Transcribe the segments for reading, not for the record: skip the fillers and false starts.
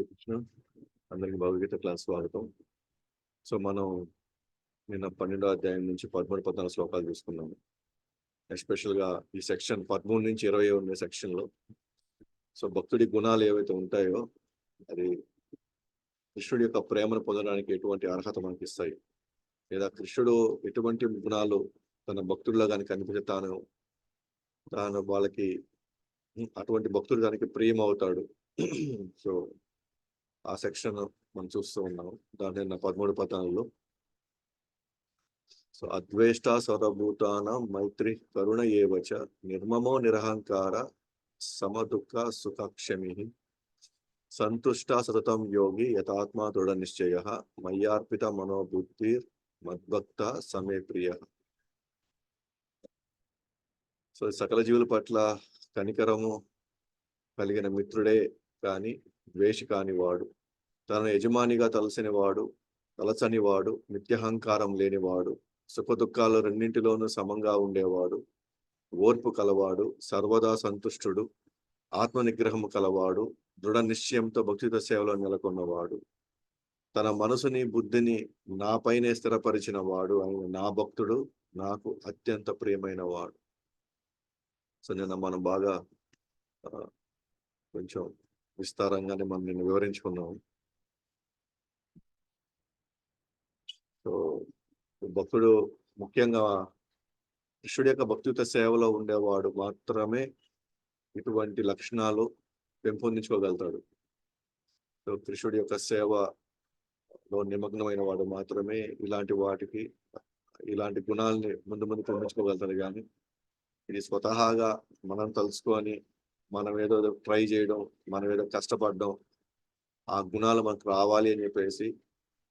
కృష్ణ అందరికి భగవద్గీత క్లాస్ స్వాగతం. సో మనం నిన్న 12వ అధ్యాయం నుంచి 13-14 శ్లోకాలు చూసుకున్నాము. ఎస్పెషల్గా ఈ సెక్షన్ 13 నుంచి 20 ఉండే సెక్షన్లో సో భక్తుడి గుణాలు ఏవైతే ఉంటాయో అది కృష్ణుడి యొక్క ప్రేమను పొందడానికి ఎటువంటి అర్హత మనకి ఇస్తాయి, లేదా కృష్ణుడు ఎటువంటి గుణాలు తన భక్తుల్లో కానీ కనిపిస్తే తాను వాళ్ళకి అటువంటి భక్తుడు దానికి ప్రియం అవుతాడు. సో ఆ సెక్షన్ మనం చూస్తూ ఉన్నాం. దాంట్లో 13-14 సో అద్వేష్ట సర్వభూతాన మైత్రి కరుణ ఏవచ నిర్మమో నిరహంకార సమదుఃఖ సుఖక్షమి సంతుష్ట సతతం యోగి యథాత్మా దృఢ నిశ్చయ మయ్యార్పిత మనోబుద్ధిర్ మద్భక్త సమే ప్రియ. సో సకల జీవుల పట్ల కనికరము కలిగిన మిత్రుడే కానీ ద్వేషి కాని వాడు, తన యజమానిగా తలచని వాడు, నిత్యహంకారం లేనివాడు, సుఖ దుఃఖాలు రెండింటిలోనూ సమంగా ఉండేవాడు, ఓర్పు కలవాడు, సర్వదా సంతుష్టుడు, ఆత్మ నిగ్రహము కలవాడు, దృఢ నిశ్చయంతో భక్తిత సేవలో నెలకొన్నవాడు, తన మనసుని బుద్ధిని నాపైనే స్థిరపరిచిన వాడు ఆయన నా భక్తుడు, నాకు అత్యంత ప్రియమైన వాడు. సో నిన్న మనం బాగా కొంచెం విస్తారంగానే మనం నిన్ను వివరించుకున్నాం. సో భక్తుడు ముఖ్యంగా కృష్ణుడి యొక్క భక్తియుత సేవలో ఉండేవాడు మాత్రమే ఇటువంటి లక్షణాలు పెంపొందించుకోగలుగుతాడు. సో కృష్ణుడి యొక్క సేవలో నిమగ్నమైన వాడు మాత్రమే ఇలాంటి గుణాలని ముందు పెంచుకోగలుగుతాడు. కానీ ఇది స్వతహాగా మనం తలుచుకొని మనం ఏదో ట్రై చేయడం, మనం ఏదో కష్టపడడం, ఆ గుణాలు మనకు రావాలి అని చెప్పేసి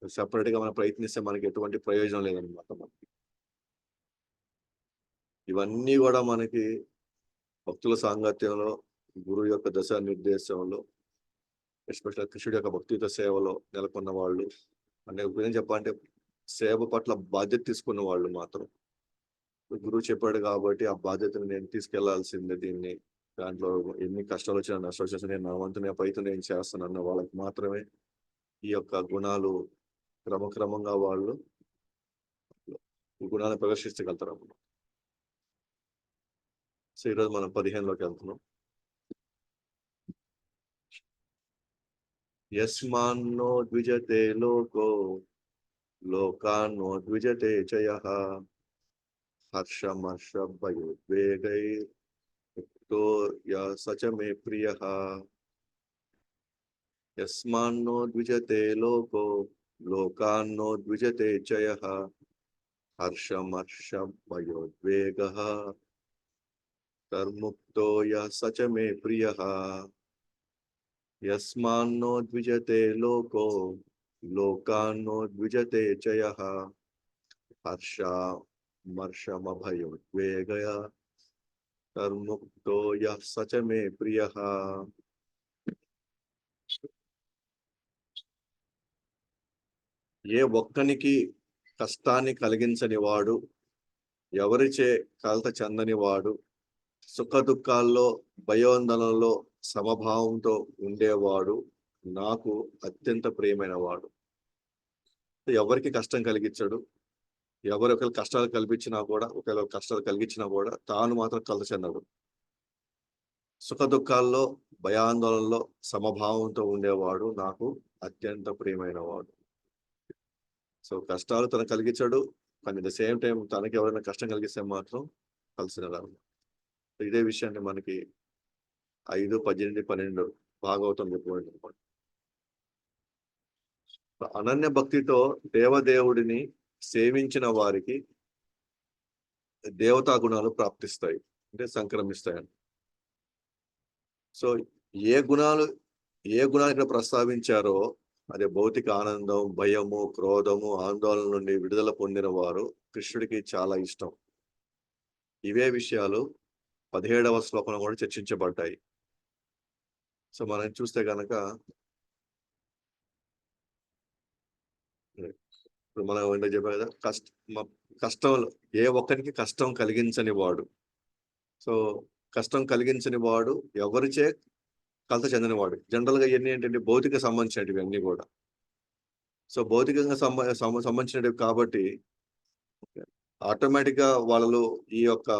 సపరేట్గా మనం ప్రయత్నిస్తే మనకి ఎటువంటి ప్రయోజనం లేదనమాట. మనకి ఇవన్నీ కూడా మనకి భక్తుల సాంగత్యంలో, గురువు యొక్క దశ నిర్దేశంలో, ఎస్పెషల్ కృష్ణుడి యొక్క భక్తియుత సేవలో నెలకొన్న వాళ్ళు అంటే ఏం చెప్పాలంటే సేవ పట్ల బాధ్యత తీసుకున్న వాళ్ళు మాత్రం గురువు చెప్పాడు కాబట్టి ఆ బాధ్యతను నేను తీసుకెళ్లాల్సిందే. దీన్ని దాంట్లో ఎన్ని కష్టాలు వచ్చినా నష్టాలు వచ్చినా నేను నా వంతు నేను చేస్తాను అన్న వాళ్ళకి మాత్రమే ఈ యొక్క గుణాలు క్రమక్రమంగా వాళ్ళు ఈ గుణాలను ప్రదర్శించగలుగుతారు అన్నమాట. సో ఈరోజు మనం 15లోకి వెళ్తున్నాం. యస్మాన్నో ద్విజతే లోకో లోకాన్నో ద్విజతే చయః హర్షమర్షభయోద్వేగైర్యుక్తో సచ మే ప్రియః. యస్మాన్నో ద్విజతే లోకో లోకాన్నో ద్విజతే చయః హర్షమర్షభయోద్వేగః కర్ముక్తో సచ మే ప్రియః. యస్మాన్నో ద్విజతే లోకో లోకాన్నో ద్విజతే చయః హర్షమర్షమభయోద్వేగః కర్ముక్తో సచ మే ప్రియః. ఏ ఒక్కనికి కష్టాన్ని కలిగించని వాడు, ఎవరిచే కలత చెందని వాడు, సుఖ దుఃఖాల్లో భయోందనలో సమభావంతో ఉండేవాడు నాకు అత్యంత ప్రియమైన వాడు. ఎవరికి కష్టం కలిగించడు, ఎవరు ఒకవేళ కష్టాలు కలిగించినా కూడా తాను మాత్రం కలత చెందడు. సుఖ దుఃఖాల్లో భయాందోళనలో సమభావంతో ఉండేవాడు నాకు అత్యంత ప్రియమైన వాడు. సో కష్టాలు తనకు కలిగించాడు, కానీ ద సేమ్ టైం తనకి ఎవరైనా కష్టం కలిగిస్తే మాత్రం కలిసినారు. ఇదే విషయాన్ని మనకి 5:18-12 భాగవతం చెప్పుకోండి అనమాట. అనన్య భక్తితో దేవదేవుడిని సేవించిన వారికి దేవతా గుణాలు ప్రాప్తిస్తాయి, అంటే సంక్రమిస్తాయి. సో ఏ గుణాలు ఇక్కడ ప్రస్తావించారో అదే భౌతిక ఆనందం, భయము, క్రోధము, ఆందోళన నుండి విడుదల పొందిన వారు కృష్ణుడికి చాలా ఇష్టం. ఇవే విషయాలు 17వ శ్లోకంలో కూడా చర్చించబడ్డాయి. సో మనం చూస్తే కనుక ఇప్పుడు మనం ఏంటో చెప్పాం కదా, కష్టం ఏ ఒక్కరికి కష్టం కలిగించని వాడు. సో కష్టం కలిగించని వాడు ఎవరిచే కలత చెందినవాడు. జనరల్గా ఇవన్నీ ఏంటంటే భౌతిక సంబంధించినవి అన్నీ కూడా. సో భౌతికంగా సంబంధించినవి కాబట్టి ఆటోమేటిక్గా వాళ్ళలో ఈ యొక్క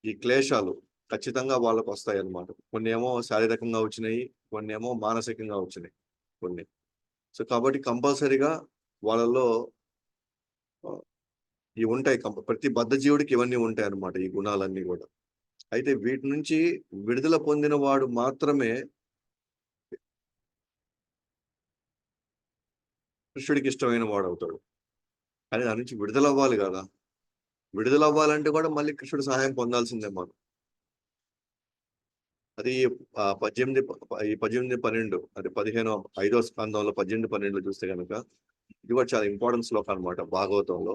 ఈ క్లేశాలు ఖచ్చితంగా వాళ్ళకు వస్తాయి అన్నమాట. కొన్ని ఏమో శారీరకంగా వచ్చినాయి, కొన్ని ఏమో మానసికంగా వచ్చినాయి కొన్ని. సో కాబట్టి కంపల్సరీగా వాళ్ళలో ఇవి ఉంటాయి. ప్రతి బద్ధజీవుడికి ఇవన్నీ ఉంటాయి అన్నమాట, ఈ గుణాలన్నీ కూడా. అయితే వీటి నుంచి విడుదల పొందిన వాడు మాత్రమే కృష్ణుడికి ఇష్టమైన వాడు అవుతాడు. కానీ దాని నుంచి విడుదల అవ్వాలి కదా. విడుదల అవ్వాలంటే కూడా మళ్ళీ కృష్ణుడి సహాయం పొందాల్సిందే మనం. అది 18-12 అది 5వ స్కందంలో 18-12 చూస్తే కనుక ఇది కూడా చాలా ఇంపార్టెంట్ శ్లోకం అనమాట భాగవతంలో.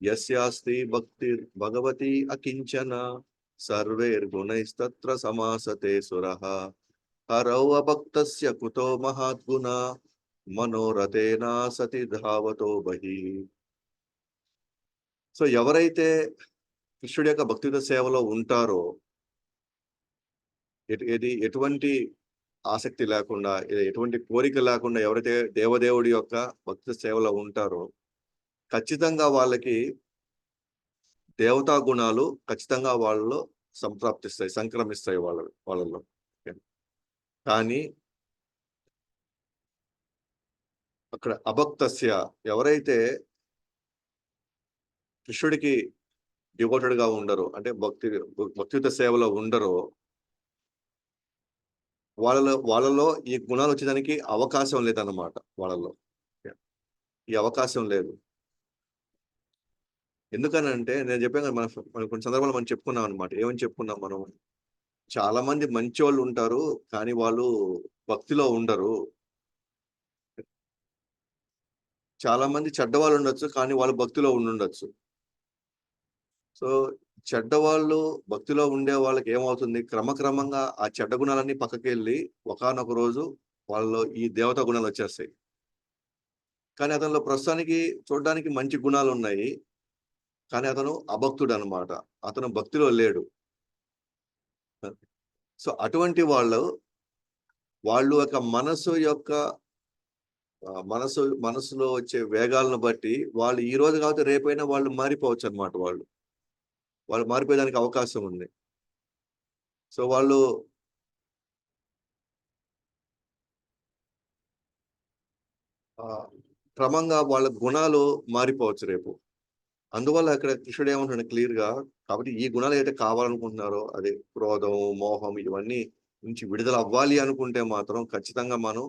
యస్యాస్తి భక్తి భగవతి అకించన సర్వేర్గుణైస్తత్ర సమాసతే సురః హరౌ అభక్తస్య కుతో మహాద్గుణ మనోరథేనా సతి ధావతో బహి. సో ఎవరైతే కృష్ణుడి యొక్క భక్తియుత సేవలో ఉంటారో, ఎటువంటి ఆసక్తి లేకుండా, ఎటువంటి కోరిక లేకుండా ఎవరైతే దేవదేవుడి యొక్క భక్తి సేవలో ఉంటారో ఖచ్చితంగా వాళ్ళకి దేవతా గుణాలు ఖచ్చితంగా వాళ్ళలో సంక్రమిస్తాయి వాళ్ళలో. కానీ అక్కడ అభక్తస్య ఎవరైతే కృష్ణుడికి డివోటెడ్ గా ఉండరో, అంటే భక్తియుత సేవలో ఉండరో, వాళ్ళలో ఈ గుణాలు వచ్చేదానికి అవకాశం లేదన్నమాట. వాళ్ళలో ఈ అవకాశం లేదు. ఎందుకనంటే నేను చెప్పాను కదా, మనం కొన్ని సందర్భాలు మనం చెప్పుకున్నాం అనమాట. ఏమని చెప్పుకున్నాం మనం? చాలా మంది మంచి వాళ్ళు ఉంటారు, కానీ వాళ్ళు భక్తిలో ఉండరు. చాలా మంది చెడ్డవాళ్ళు ఉండొచ్చు, కానీ వాళ్ళు భక్తిలో ఉండుండొచ్చు. సో చెడ్డవాళ్ళు భక్తిలో ఉండే వాళ్ళకి ఏమవుతుంది, క్రమక్రమంగా ఆ చెడ్డ గుణాలన్నీ పక్కకి వెళ్ళి ఒకానొక రోజు వాళ్ళలో ఈ దేవతా గుణాలు వచ్చేస్తాయి. కానీ అతనిలో ప్రస్తుతానికి చూడడానికి మంచి గుణాలు ఉన్నాయి, కానీ అతను అభక్తుడు అనమాట. అతను భక్తిలో లేడు. సో అటువంటి వాళ్ళు యొక్క మనసులో వచ్చే వేగాలను బట్టి వాళ్ళు ఈ రోజు కాకపోతే రేపైనా వాళ్ళు మారిపోవచ్చు అనమాట. వాళ్ళు మారిపోయేదానికి అవకాశం ఉంది. సో వాళ్ళు క్రమంగా వాళ్ళ గుణాలు మారిపోవచ్చు రేపు. అందువల్ల ఇక్కడ కృష్ణుడు ఏమంటున్నాడు క్లియర్ గా, కాబట్టి ఈ గుణాలు ఏదైతే కావాలనుకుంటున్నారో, అదే క్రోధం, మోహం, ఇవన్నీ నుంచి విడుదల అవ్వాలి అనుకుంటే మాత్రం ఖచ్చితంగా మనం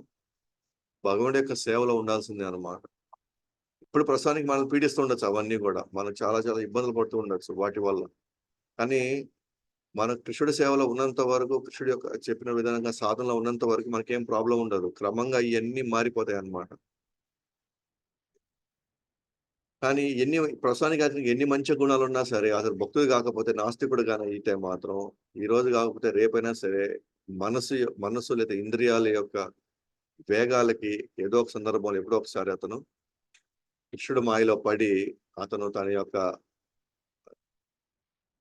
భగవంతుడి యొక్క సేవలో ఉండాల్సిందే అనమాట. ఇప్పుడు ప్రస్తుతానికి మనం పీడిస్తూ ఉండొచ్చు అవన్నీ కూడా, మనం చాలా చాలా ఇబ్బందులు పడుతూ ఉండొచ్చు వాటి వల్ల. కానీ మన కృష్ణుడి సేవలో ఉన్నంత వరకు, కృష్ణుడి యొక్క చెప్పిన విధంగా సాధనలో ఉన్నంత వరకు మనకేం ప్రాబ్లం ఉండదు. క్రమంగా ఇవన్నీ మారిపోతాయి అన్నమాట. కానీ ప్రస్తుతానికి అతనికి ఎన్ని మంచి గుణాలు ఉన్నా సరే, అసలు భక్తుడు కాకపోతే, నాస్తికుడు కానీ అయితే మాత్రం ఈ రోజు కాకపోతే రేపైనా సరే మనసు లేదా ఇంద్రియాల యొక్క వేగాలకి ఏదో ఒక సందర్భంలో ఎప్పుడో ఒకసారి అతను కృష్ణుడు మాయలో పడి అతను తన యొక్క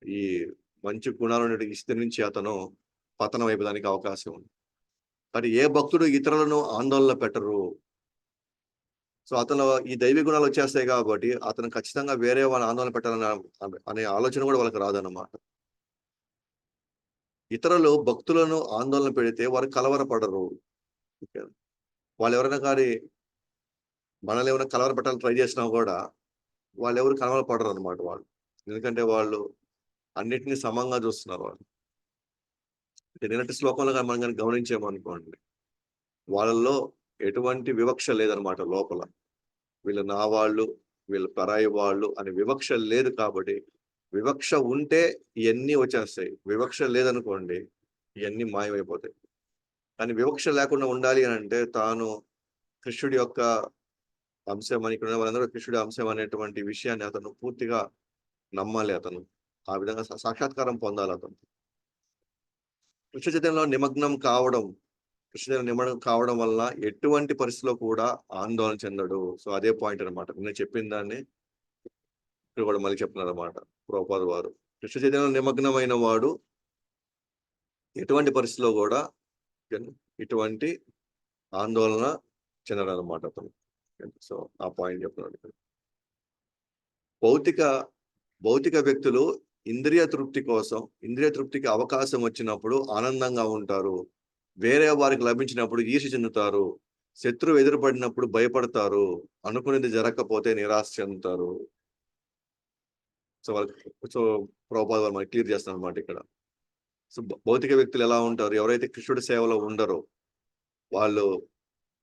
ఈ మంచి గుణాలను విస్తరించి అతను పతనం అయిపోదానికి అవకాశం ఉంది. కానీ ఏ భక్తుడు ఇతరులను ఆందోళన పెట్టరు. సో అతను ఈ దైవీ గుణాలు వచ్చేస్తాయి కాబట్టి అతను ఖచ్చితంగా వేరే వాళ్ళని ఆందోళన పెట్టాలని అనే ఆలోచన కూడా వాళ్ళకి రాదన్నమాట. ఇతరులు భక్తులను ఆందోళన పెడితే వారు కలవరపడరు. వాళ్ళు ఎవరైనా కానీ మనల్ని ఏమైనా కలవరపెట్టాలని ట్రై చేసినా కూడా వాళ్ళు ఎవరు కలవరపడరు అనమాట వాళ్ళు. ఎందుకంటే వాళ్ళు అన్నిటినీ సమంగా చూస్తున్నారు. వాళ్ళు నిన్నటి శ్లోకంలో మనం కానీ గమనించామనుకోండి, వాళ్ళల్లో ఎటువంటి వివక్ష లేదనమాట. లోపల వీళ్ళు నా వాళ్ళు, వీళ్ళు పరాయి వాళ్ళు అని వివక్ష లేదు. కాబట్టి వివక్ష ఉంటే ఇవన్నీ వచ్చేస్తాయి, వివక్ష లేదనుకోండి ఇవన్నీ మాయమైపోతాయి. కానీ వివక్ష లేకుండా ఉండాలి అని అంటే తాను కృష్ణుడి యొక్క అంశం అని, ఇక్కడ వాళ్ళందరూ కృష్ణుడి అంశం అనేటువంటి విషయాన్ని అతను పూర్తిగా నమ్మాలి. అతను ఆ విధంగా సాక్షాత్కారం పొందాలి. అతను కృష్ణ చైతన్యంలో నిమగ్నం కావడం వల్ల ఎటువంటి పరిస్థితిలో కూడా ఆందోళన చెందడు. సో అదే పాయింట్ అనమాట. నేను చెప్పిన దాన్ని ఇక్కడ కూడా మళ్ళీ చెప్తున్నారు అనమాట ప్రభుపాద వారు. కృష్ణ చైతన్యంలో నిమగ్నమైన వాడు ఎటువంటి పరిస్థితిలో కూడా ఇటువంటి ఆందోళన చెందడనమాట అతను. సో ఆ పాయింట్ చెప్తున్నాడు ఇక్కడ. భౌతిక వ్యక్తులు ఇంద్రియ తృప్తి కోసం, ఇంద్రియ తృప్తికి అవకాశం వచ్చినప్పుడు ఆనందంగా ఉంటారు. వేరే వారికి లభించినప్పుడు ఈర్ష్య చెందుతారు. శత్రువు ఎదురుపడినప్పుడు భయపడతారు. అనుకునేది జరగకపోతే నిరాశ చెందుతారు. సో ప్రభుపాద వారు మనకి క్లియర్ చేస్తున్నారు అన్నమాట ఇక్కడ. సో భౌతిక వ్యక్తులు ఎలా ఉంటారు? ఎవరైతే కృష్ణుడి సేవలో ఉండరో వాళ్ళు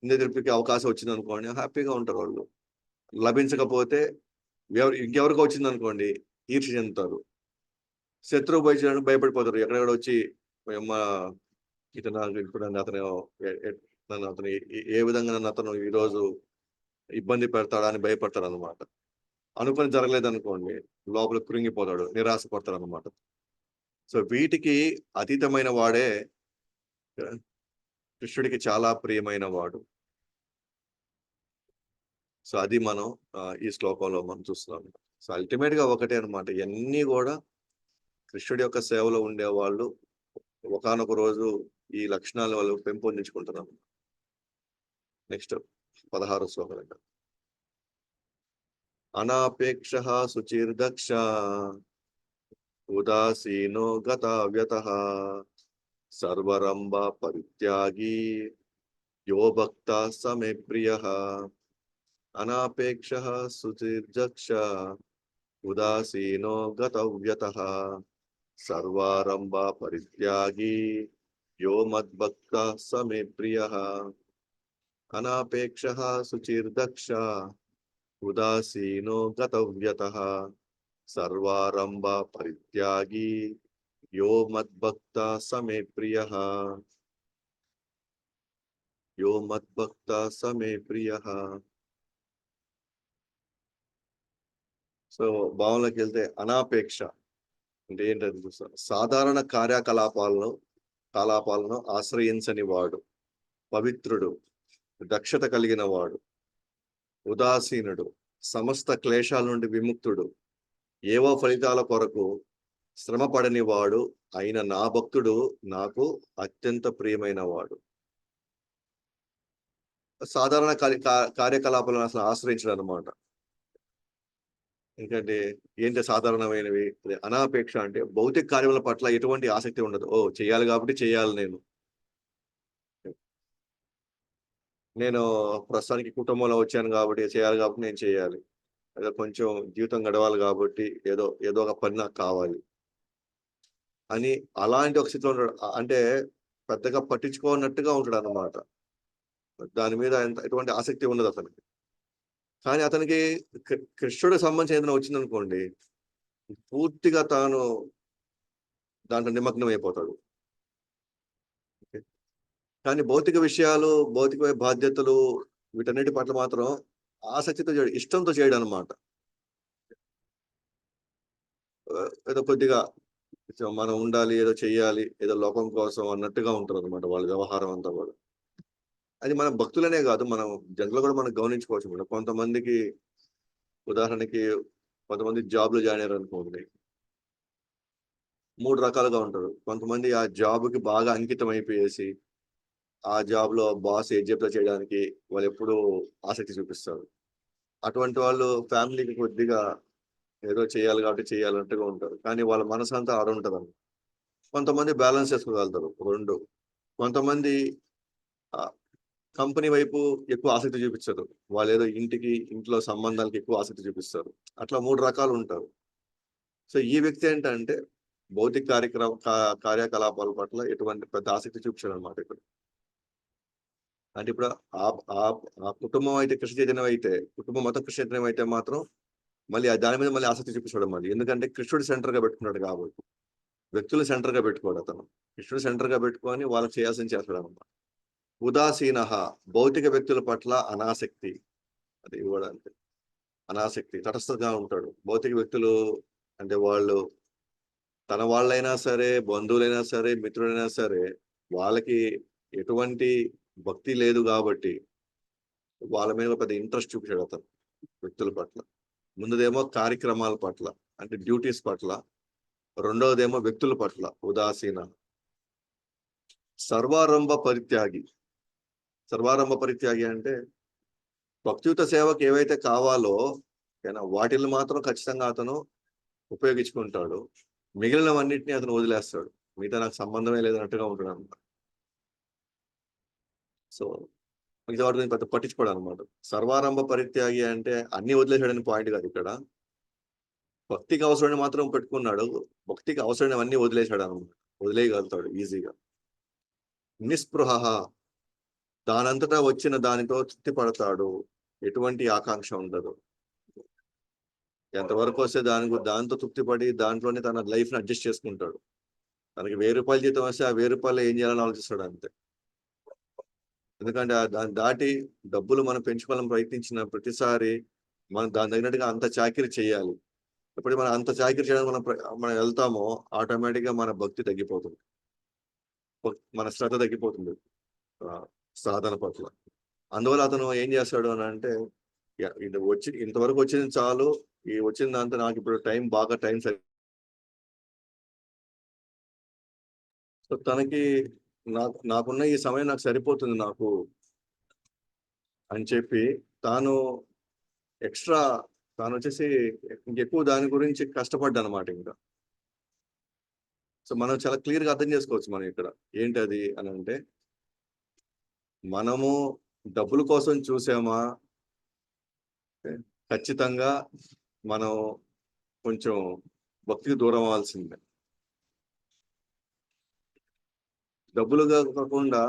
ఇంద్రియ తృప్తికి అవకాశం వచ్చింది అనుకోండి, హ్యాపీగా ఉంటారు వాళ్ళు. లభించకపోతే ఇంకెవరికో వచ్చింది అనుకోండి, ఈర్ష్య చెందుతారు. శత్రువు భయపడిపోతారు. ఎక్కడెక్కడ వచ్చి ఇతను ఇప్పుడు అతను ఏ విధంగా నన్ను అతను ఈరోజు ఇబ్బంది పెడతాడా అని భయపడతాడు అనమాట. అనుకుని జరగలేదు అనుకోండి, లోపల కృంగిపోతాడు, నిరాశ పడతాడు అనమాట. సో వీటికి అతీతమైన వాడే కృష్ణుడికి చాలా ప్రియమైన వాడు. సో అది మనం ఈ శ్లోకంలో మనం చూస్తున్నాం. సో అల్టిమేట్ గా ఒకటే అనమాట, ఇవన్నీ కూడా కృష్ణుడి యొక్క సేవలో ఉండేవాళ్ళు ఒకానొక రోజు ఈ లక్షణాలు వాళ్ళు పెంపొందించుకుంటున్నారు. నెక్స్ట్ 16వ శ్లోకం. అనాపేక్ష శుచిర్దక్ష ఉదాసీనో గతావ్యతః సర్వరంభ పరిత్యాగి యో భక్త సమే ప్రియః. అనాపేక్ష శుచిర్దక్ష ఉదాసీనో గతవ్యతః సర్వారంభ పరిత్యాగి యో మద్భక్త సమే ప్రియః. అనాపేక్ష శుచిర్దక్ష ఉదాసీనో గతవ్యతః సర్వారంభ పరిత్యాగి యో మద్భక్త సమే ప్రియః. యో మద్భక్త సమే ప్రియః. సో భావంలోకి వెళ్తే అనాపేక్ష అంటే ఏంటది చూస్తారు. సాధారణ కలాపాలను ఆశ్రయించని వాడు, పవిత్రుడు, దక్షత కలిగిన వాడు, ఉదాసీనుడు, సమస్త క్లేశాల నుండి విముక్తుడు, ఏవో ఫలితాల కొరకు శ్రమ పడని వాడు అయిన నా భక్తుడు నాకు అత్యంత ప్రియమైన వాడు. సాధారణ కార్యకలాపాలను అసలు ఆశ్రయించడం అనమాట. ఎందుకంటే ఏంటి సాధారణమైనవి? అనాపేక్ష అంటే భౌతిక కార్యముల పట్ల ఎటువంటి ఆసక్తి ఉండదు. చేయాలి కాబట్టి చేయాలి. నేను ప్రస్తుతానికి కుటుంబంలో వచ్చాను కాబట్టి చేయాలి కాబట్టి నేను చేయాలి. ఏదో కొంచెం జీవితం గడవాలి కాబట్టి ఏదో ఒక పని నాకు కావాలి అని అలాంటి ఒక స్థితిలో ఉంటాడు. అంటే పెద్దగా పట్టించుకోనట్టుగా ఉంటాడు అన్నమాట. దాని మీద ఎటువంటి ఆసక్తి ఉండదు అతనికి. కానీ అతనికి కృష్ణుడికి సంబంధించిన ఏదైనా వచ్చిందనుకోండి, పూర్తిగా తాను దాంట్లో నిమగ్నం అయిపోతాడు. కానీ భౌతిక విషయాలు, భౌతిక బాధ్యతలు వీటన్నిటి పట్ల మాత్రం ఆసక్తితో చేయడు, ఇష్టంతో చేయడం అనమాట. ఏదో కొద్దిగా మనం ఉండాలి, ఏదో చెయ్యాలి, ఏదో లోకం కోసం అన్నట్టుగా ఉంటారు అనమాట వాళ్ళ వ్యవహారం అంతా కూడా. అది మన భక్తులనే కాదు, మనం జనరల్ కూడా మనం గమనించుకోవచ్చు. కొంతమందికి ఉదాహరణకి కొంతమంది జాబ్లో జాయిన్ అయ్యారు అనుకోండి, 3 రకాలుగా ఉంటారు. కొంతమంది ఆ జాబ్కి బాగా అంకితం అయిపోయేసి ఆ జాబ్ లో బాస్ ఏది చెప్తా చేయడానికి వాళ్ళు ఎప్పుడు ఆసక్తి చూపిస్తారు. అటువంటి వాళ్ళు ఫ్యామిలీకి కొద్దిగా ఏదో చేయాలి కాబట్టి చేయాలంటూగా ఉంటారు. కానీ వాళ్ళ మనసు అంతా ఆడ ఉంటుంది. కొంతమంది బ్యాలెన్స్ చేసుకోగలుగుతారు రెండు. కొంతమంది కంపెనీ వైపు ఎక్కువ ఆసక్తి చూపించరు. వాళ్ళు ఏదో ఇంట్లో సంబంధాలకు ఎక్కువ ఆసక్తి చూపిస్తారు. అట్లా 3 రకాలు ఉంటారు. సో ఈ వ్యక్తి ఏంటంటే భౌతిక కార్యకలాపాల పట్ల ఎటువంటి పెద్ద ఆసక్తి చూపించాడు అనమాట ఇక్కడ. అంటే ఇప్పుడు ఆ కుటుంబం అయితే కృష్ణ చైతన్యం అయితే, కుటుంబం మొత్తం కృష్ణ చైతన్యం అయితే మాత్రం మళ్ళీ దాని మీద మళ్ళీ ఆసక్తి చూపించడం మళ్ళీ. ఎందుకంటే కృష్ణుడు సెంటర్ గా పెట్టుకున్నాడు కాబట్టి. వ్యక్తులు సెంటర్ గా పెట్టుకోడు అతను. కృష్ణుడు సెంటర్ గా పెట్టుకొని వాళ్ళకి చేయాల్సింది చేస్తాడు అనమాట. ఉదాసీన భౌతిక వ్యక్తుల పట్ల అనాసక్తి. అది కూడా అంతే, అనాసక్తి, తటస్థంగా ఉంటాడు. భౌతిక వ్యక్తులు అంటే వాళ్ళు తన వాళ్ళైనా సరే, బంధువులైనా సరే, మిత్రులైనా సరే, వాళ్ళకి ఎటువంటి భక్తి లేదు కాబట్టి వాళ్ళ మీద పెద్ద ఇంట్రెస్ట్ చూపించాడు అతను వ్యక్తుల పట్ల. ముందుదేమో కార్యక్రమాల పట్ల అంటే డ్యూటీస్ పట్ల, రెండవదేమో వ్యక్తుల పట్ల ఉదాసీన. సర్వారంభ పరిత్యాగి. సర్వారంభ పరిత్యాగి అంటే భక్తియుత సేవకు ఏవైతే కావాలో వాటిని మాత్రం ఖచ్చితంగా అతను ఉపయోగించుకుంటాడు. మిగిలినవన్నిటిని అతను వదిలేస్తాడు. మిగతా నాకు సంబంధమే లేదన్నట్టుగా ఉంటాడు అనమాట. సో మిగతా వాటి గురించి పెద్ద పట్టించుకోడు అనమాట. సర్వారంభ పరిత్యాగి అంటే అన్ని వదిలేసాడని పాయింట్ కాదు ఇక్కడ. భక్తికి అవసరాన్ని మాత్రం పెట్టుకున్నాడు. భక్తికి అవసరమైనవన్నీ వదిలేశాడు అనమాట. వదిలేయగలుగుతాడు ఈజీగా. నిస్పృహ, దానంతటా వచ్చిన దానితో తృప్తి పడతాడు. ఎటువంటి ఆకాంక్ష ఉండదు. ఎంతవరకు వస్తే దాంతో తృప్తి పడి దాంట్లోనే తన లైఫ్ ని అడ్జస్ట్ చేసుకుంటాడు. తనకి ₹1000 జీతం వస్తే ఆ ₹1000 ఏం చేయాలని ఆలోచిస్తాడు అంతే. ఎందుకంటే దాన్ని దాటి డబ్బులు మనం పెంచుకోవాలని ప్రయత్నించిన ప్రతిసారి మనం దాని తగినట్టుగా అంత చాకిరీ చేయాలి. ఎప్పుడు మనం అంత చాకిరీ చేయడానికి మనం వెళ్తామో ఆటోమేటిక్ గా మన భక్తి తగ్గిపోతుంది. మన శ్రద్ధ తగ్గిపోతుంది సాధన పట్ల. అందువల్ల అతను ఏం చేస్తాడు అని అంటే, ఇది ఇంతవరకు వచ్చింది చాలు, ఈ వచ్చిన దాంతో నాకు ఇప్పుడు బాగా టైం సరి. సో తనకి నాకున్న ఈ సమయం నాకు సరిపోతుంది నాకు అని చెప్పి తాను ఎక్స్ట్రా తాను వచ్చేసి ఇంకెక్కువ దాని గురించి కష్టపడ్డానమాట ఇంకా. సో మనం చాలా క్లియర్ గా అర్థం చేసుకోవచ్చు మనం ఇక్కడ ఏంటది అని అంటే, మనము డబ్బుల కోసం చూసామా ఖచ్చితంగా మనం కొంచెం భక్తికి దూరం అవ్వాల్సిందే. డబ్బులుగా కాకుండా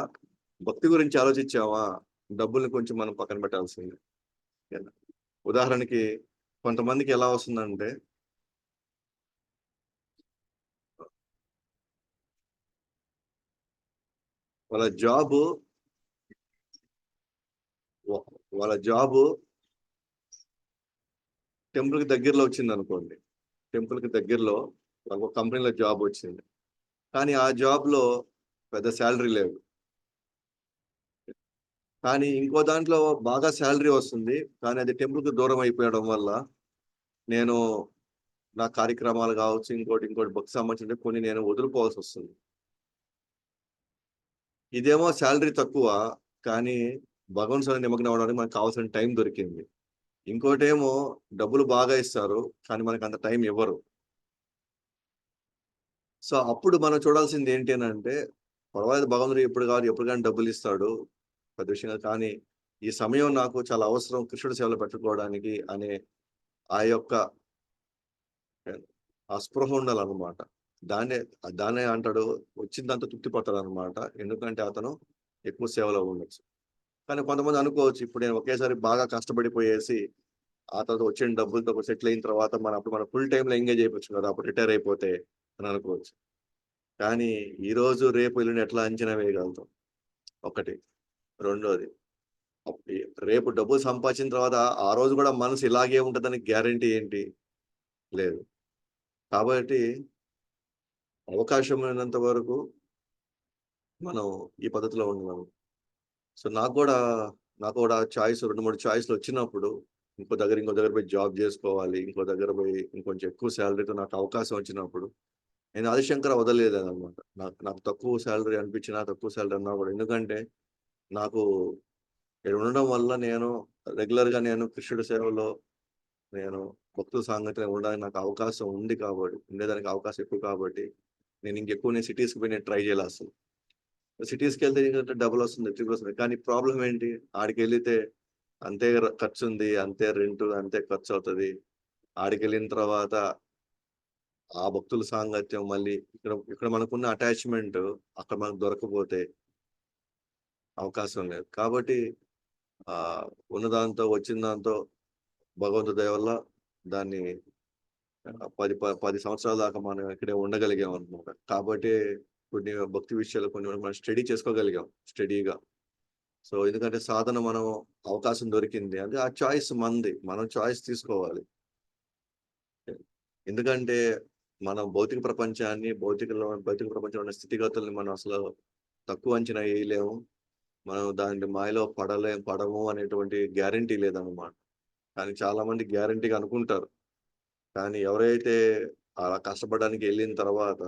భక్తి గురించి ఆలోచించామా డబ్బుల్ని కొంచెం మనం పక్కన పెట్టాల్సిందే. ఉదాహరణకి కొంతమందికి ఎలా వస్తుందంటే, వాళ్ళ జాబు టెంపుల్కి దగ్గరలో వచ్చింది అనుకోండి. టెంపుల్కి దగ్గరలో ఒక కంపెనీలో జాబ్ వచ్చింది, కానీ ఆ జాబ్ లో పెద్ద శాలరీ లేదు. కానీ ఇంకో దాంట్లో బాగా శాలరీ వస్తుంది, కానీ అది టెంపుల్కి దూరం అయిపోవడం వల్ల నేను నా కార్యక్రమాలు కావచ్చు, ఇంకోటి భక్తి సంబంధించిన కొన్ని నేను వదులుకోవాల్సి వస్తుంది. ఇదేమో శాలరీ తక్కువ, కానీ భగవంతుని సన్నిధిలో నిమగ్నం అవడానికి మనకు కావాల్సిన టైం దొరికింది. ఇంకోటేమో డబ్బులు బాగా ఇస్తారు, కానీ మనకు అంత టైం ఇవ్వరు. సో అప్పుడు మనం చూడాల్సింది ఏంటి అని అంటే, పర్వాలేదు భగవంతుడు ఎప్పుడు కావాలి ఎప్పుడు కానీ డబ్బులు ఇస్తాడు, పెద్ద విషయం కాదు. కానీ ఈ సమయం నాకు చాలా అవసరం కృష్ణుడి సేవలో పెట్టుకోవడానికి అనే ఆ యొక్క ఆ స్పృహ ఉండాలన్నమాట. దాన్నే అంటాడు వచ్చిందంతా తృప్తి పడతాడు అనమాట. ఎందుకంటే అతను ఎక్కువ సేవలో ఉండొచ్చు. కానీ కొంతమంది అనుకోవచ్చు, ఇప్పుడు నేను ఒకేసారి బాగా కష్టపడిపోయేసి ఆ తర్వాత వచ్చిన డబ్బులతో సెటిల్ అయిన తర్వాత అప్పుడు మన ఫుల్ టైంలో ఎంగేజ్ అయిపోవచ్చు కదా, అప్పుడు రిటైర్ అయిపోతే అని అనుకోవచ్చు. కానీ ఈ రోజు రేపు ఎల్లుండి ఎట్లా అంచనా వేయగలుగుతాం? ఒకటి. రెండోది, రేపు డబ్బులు సంపాదించిన తర్వాత ఆ రోజు కూడా మనసు ఇలాగే ఉంటుందని గ్యారంటీ ఏంటి? లేదు. కాబట్టి అవకాశం అయినంత వరకు మనం ఈ పద్ధతిలో ఉండాలి. సో నాకు కూడా చాయిస్ 2, 3 చాయిస్‌లు వచ్చినప్పుడు ఇంకో దగ్గర పోయి జాబ్ జేసుకోవాలి. ఇంకో దగ్గర పోయి ఇంకొంచెం ఎక్కువ సాలరీతో నాకు అవకాశం వచ్చినప్పుడు నేను ఆదిశంకర వదలలేదనమాట. నాకు నాకు తక్కువ సాలరీ అనిపించినా, తక్కువ సాలరీ అన్నా కూడా, ఎందుకంటే నాకు ఇక్కడ ఉండడం వల్ల నేను రెగ్యులర్‌గా నేను కృష్ణుడి సేవలో నేను భక్తుల సాంగత్యంలో ఉండడానికి నాకు అవకాశం ఉంది కాబట్టి, ఉండేదానికి అవకాశం ఎక్కువ కాబట్టి నేను సిటీస్‌కి పోయి నేను ట్రై చేయలే అసలు. సిటీస్‌కెళ్తే ఏంటంటే డబుల్ వస్తుంది, ట్రిపుల్ వస్తుంది. కానీ ప్రాబ్లమ్ ఏంటి? ఆడికెళ్ళితే అంతే ఖర్చుంది, అంతే రెంటు, అంతే ఖర్చవుతది. ఆడికెళ్ళిన తర్వాత ఆ భక్తుల సాంగత్యం మళ్ళీ ఇక్కడ మనకున్న అటాచ్‌మెంట్ అక్కడ మనకు దొరకకపోతే అవకాశం లేదు. కాబట్టి ఉన్న దాంతో, వచ్చిన దాంతో భగవంతుడి దయ వల్ల దాన్ని 10 సంవత్సరాల దాకా మనం ఇక్కడే ఉండగలిగాం అన్నమాట. కాబట్టి కొన్ని భక్తి విషయాలు కొన్ని మనం స్టడీ చేసుకోగలిగాం స్టడీగా. సో ఎందుకంటే సాధన మనం అవకాశం దొరికింది. అంటే ఆ చాయిస్ మనది. మనం చాయిస్ తీసుకోవాలి. ఎందుకంటే మనం భౌతిక ప్రపంచంలో ఉన్న స్థితిగతుల్ని మనం అసలు తక్కువ అంచనా వేయలేము. మనం దాని మాయలో పడము అనేటువంటి గ్యారంటీ లేదన్నమాట. కానీ చాలా మంది గ్యారంటీగా అనుకుంటారు. కానీ ఎవరైతే అలా కష్టపడడానికి వెళ్ళిన తర్వాత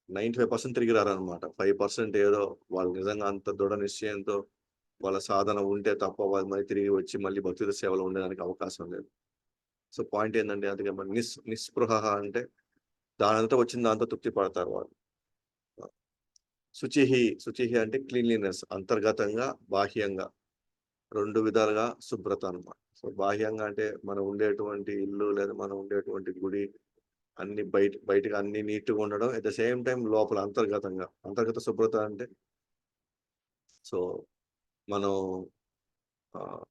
95% తిరిగి రారనమాట. 5% ఏదో వాళ్ళు నిజంగా అంత దృఢ నిశ్చయంతో వాళ్ళ సాధన ఉంటే తప్ప వాళ్ళు మళ్ళీ తిరిగి వచ్చి మళ్ళీ భక్తియుత సేవలో ఉండడానికి అవకాశం లేదు. సో పాయింట్ ఏందంటే అందుకే మరి నిస్పృహ అంటే దానంతా వచ్చిన దాంతో తృప్తి పడతారు వాళ్ళు. శుచిహి అంటే క్లీన్లీనెస్ అంతర్గతంగా, బాహ్యంగా 2 విధాలుగా శుభ్రత అనమాట. సో బాహ్యంగా అంటే మనం ఉండేటువంటి ఇల్లు లేదా మనం ఉండేటువంటి గుడి అన్ని బయటగా అన్ని నీట్‌గా ఉండడం. అట్ ద సేమ్ టైమ్ లోపల అంతర్గతంగా. అంతర్గత శుభ్రత అంటే సో మనం ఆహ్,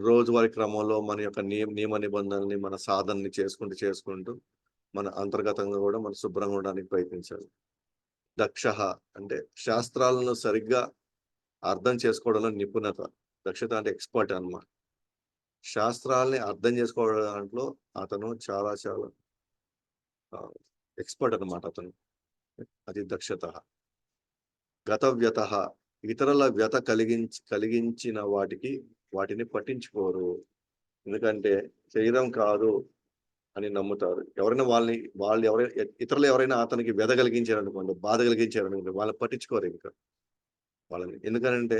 రోజువారీ క్రమంలో మన యొక్క నియమ నిబంధనల్ని మన సాధనని చేసుకుంటూ మన అంతర్గతంగా గూడా మనం శుభ్రంగా ఉండడానికి ప్రయత్నించాలి. దక్షః అంటే శాస్త్రాలను సరిగ్గా అర్థం చేసుకోవడంలో నిపుణత. దక్షత అంటే ఎక్స్‌పర్ట్ అన్నమాట. శాస్త్రాల్ని అర్థం చేసుకోవడం దాంట్లో అతను చాలా చాలా ఆహ్, ఎక్స్‌పర్ట్ అన్నమాట అతను. అది దక్షత. గతవ్యతః ఇతరుల వ్యత కలిగించిన వాటిని పట్టించుకోరు. ఎందుకంటే శరీరం కాదు అని నమ్ముతారు. ఎవరైనా వాళ్ళు ఎవరైనా ఇతరులు ఎవరైనా అతనికి వ్యధ కలిగించారనుకోండి, బాధ కలిగించారనుకోండి, వాళ్ళని పట్టించుకోరింక వాళ్ళని. ఎందుకనంటే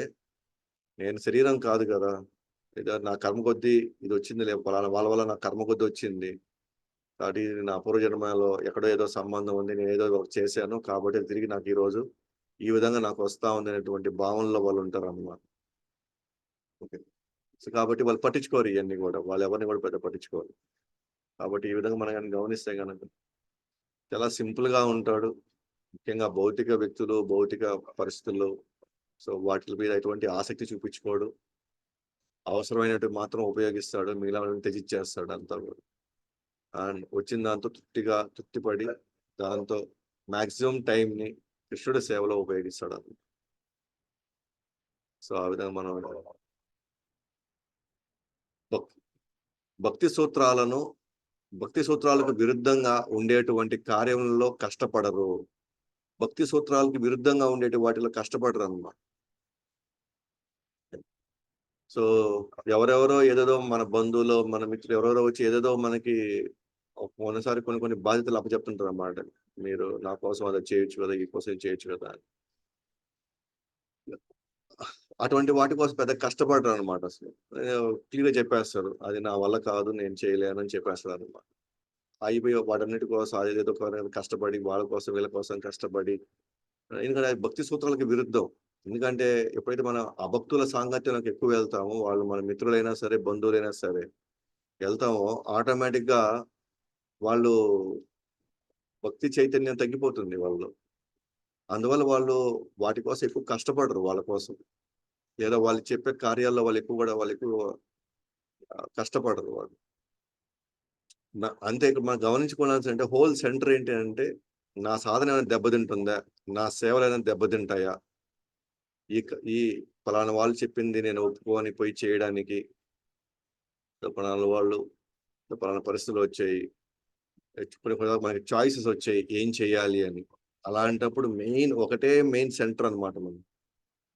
నేను శరీరం కాదు గదా! ఏదో నా కర్మ కొద్దీ ఇదొచ్చిందిలే పలానా వాళ్ళ వల్ల నా కర్మ కొద్దీ వచ్చింది. కాబట్టి ఇది నా పూర్వజన్మలో ఎక్కడో ఏదో సంబంధం ఉంది. నేనేదో ఒకటి చేశాను. కాబట్టి తిరిగి నాకు ఈరోజు ఈ విధంగా నాకు వస్తా ఉంది అనేటువంటి భావనలో వాళ్ళుంటారనమాట. ఓకే. సో, కాబట్టి వాళ్ళు పట్టించుకోరు ఇయన్నీ గూడా. వాళ్ళెవరిని గూడా పెద్ద పట్టించుకోరు. కాబట్టి ఈ విధంగా మనం గాని గమనిస్తే గనక చాలా సింపుల్‌గా ఉంటాడు. ముఖ్యంగా భౌతిక వ్యక్తులు, భౌతిక పరిస్థితుల్లో సో, వాటిల మీద ఎటువంటి ఆసక్తి చూపించుకోడు. అవసరమైనటివి మాత్రం ఉపయోగిస్తాడు. మిగిలినవన్నీ త్యజించేస్తాడు అంతా గూడా. అండ్ వచ్చిన దాంతో తృప్తిపడి దాంతో మాక్సిమం టైమ్‌ని కృష్ణుడి సేవలో ఉపయోగిస్తాడన్నమాట. సో, ఆ విధంగా మనం భక్ భక్తి సూత్రాలను భక్తి సూత్రాలకు విరుద్ధంగా ఉండేటువంటి కార్యములలో కష్టపడరు. భక్తి సూత్రాలకు విరుద్ధంగా ఉండేటి వాటిలో కష్టపడరనమాట. సో, ఎవరెవరో ఏదేదో మన బంధువులో, మన మిత్రులు ఎవరెవరో వచ్చి ఏదేదో మనకి కొన్నిసారి కొన్ని కొన్ని బాధ్యతలు అప్పచెప్తుంటారనమాట. మీరు నా కోసం అది చేయొచ్చు కదా! ఈ కోసం ఇది చేయొచ్చు కదా! అని. అటువంటి వాటి కోసం పెద్దగా కష్టపడరనమాట అసలు. క్లియర్‌గా చెప్పేస్తారు. అది నా వల్ల కాదు, నేను చేయలేను అని చెప్పేస్తారనమాట. అయిపోయి వాటన్నిటి కోసం అదేదో కష్టపడి వాళ్ళ కోసం, వీళ్ళ కోసం కష్టపడి ఎందుకంటే అది భక్తి సూత్రాలకు విరుద్ధం. ఎందుకంటే ఎప్పుడైతే మనం అభక్తుల సాంగత్యంలోకి ఎక్కువ వెళ్తామో, వాళ్ళు మన మిత్రులైనా సరే, బంధువులైనా సరే, వెళ్తామో ఆటోమేటిక్‌గా వాళ్ళు భక్తి చైతన్యం తగ్గిపోతుంది వాళ్ళలో. అందువల్ల వాళ్ళు వాటి కోసం ఎక్కువ కష్టపడరు వాళ్ళ కోసం. లేదా వాళ్ళు చెప్పే కార్యాల్లో వాళ్ళు ఎక్కువ కష్టపడరు వాళ్ళు. అంతే ఇక్కడ మనం గమనించుకోవాల్సిందంటే హోల్ సెంటర్ ఏంటి అంటే, నా సాధన ఏమైనా దెబ్బతింటుందా? నా సేవలేమైనా దెబ్బతింటాయా? ఈ పలానా వాళ్ళు చెప్పింది నేను ఒప్పుకొని పోయి చేయడానికి, పలానా వాళ్ళు పలానా పరిస్థితులొచ్చాయి. కొన్ని కొన్ని మనకి చాయిసెస్ వచ్చాయి. ఏం చేయాలి అని. అలాంటప్పుడు ఒకటే మెయిన్ సెంటర్ అన్నమాట మనం.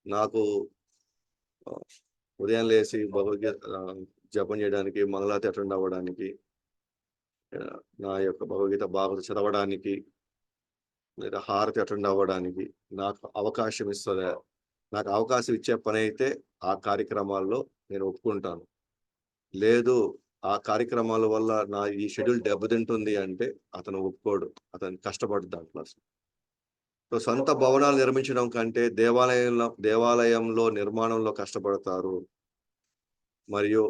నాకు ఆహ్, ఉదయం లేసి జపం చేయడానికి, మంగళారతి అటెండ్ అవ్వడానికి, నా యొక్క భగవద్గీత బాగా చదవడానికి, లేదా హారతి అటెండ్ అవ్వడానికి నాకు అవకాశం ఇస్తదా? నాకు అవకాశం ఇచ్చే పనైతే ఆ కార్యక్రమాల్లో నేను ఒప్పుకుంటాను. లేదు ఆ కార్యక్రమాల వల్ల నా ఈ షెడ్యూల్ దెబ్బతింటుంది అంటే అతను ఒప్పుకోడు. అతను కష్టపడు దాంట్లో అసలు. సో, సొంత భవనాలు నిర్మించడం కంటే దేవాలయంలో నిర్మాణంలో కష్టపడతారు. మరియు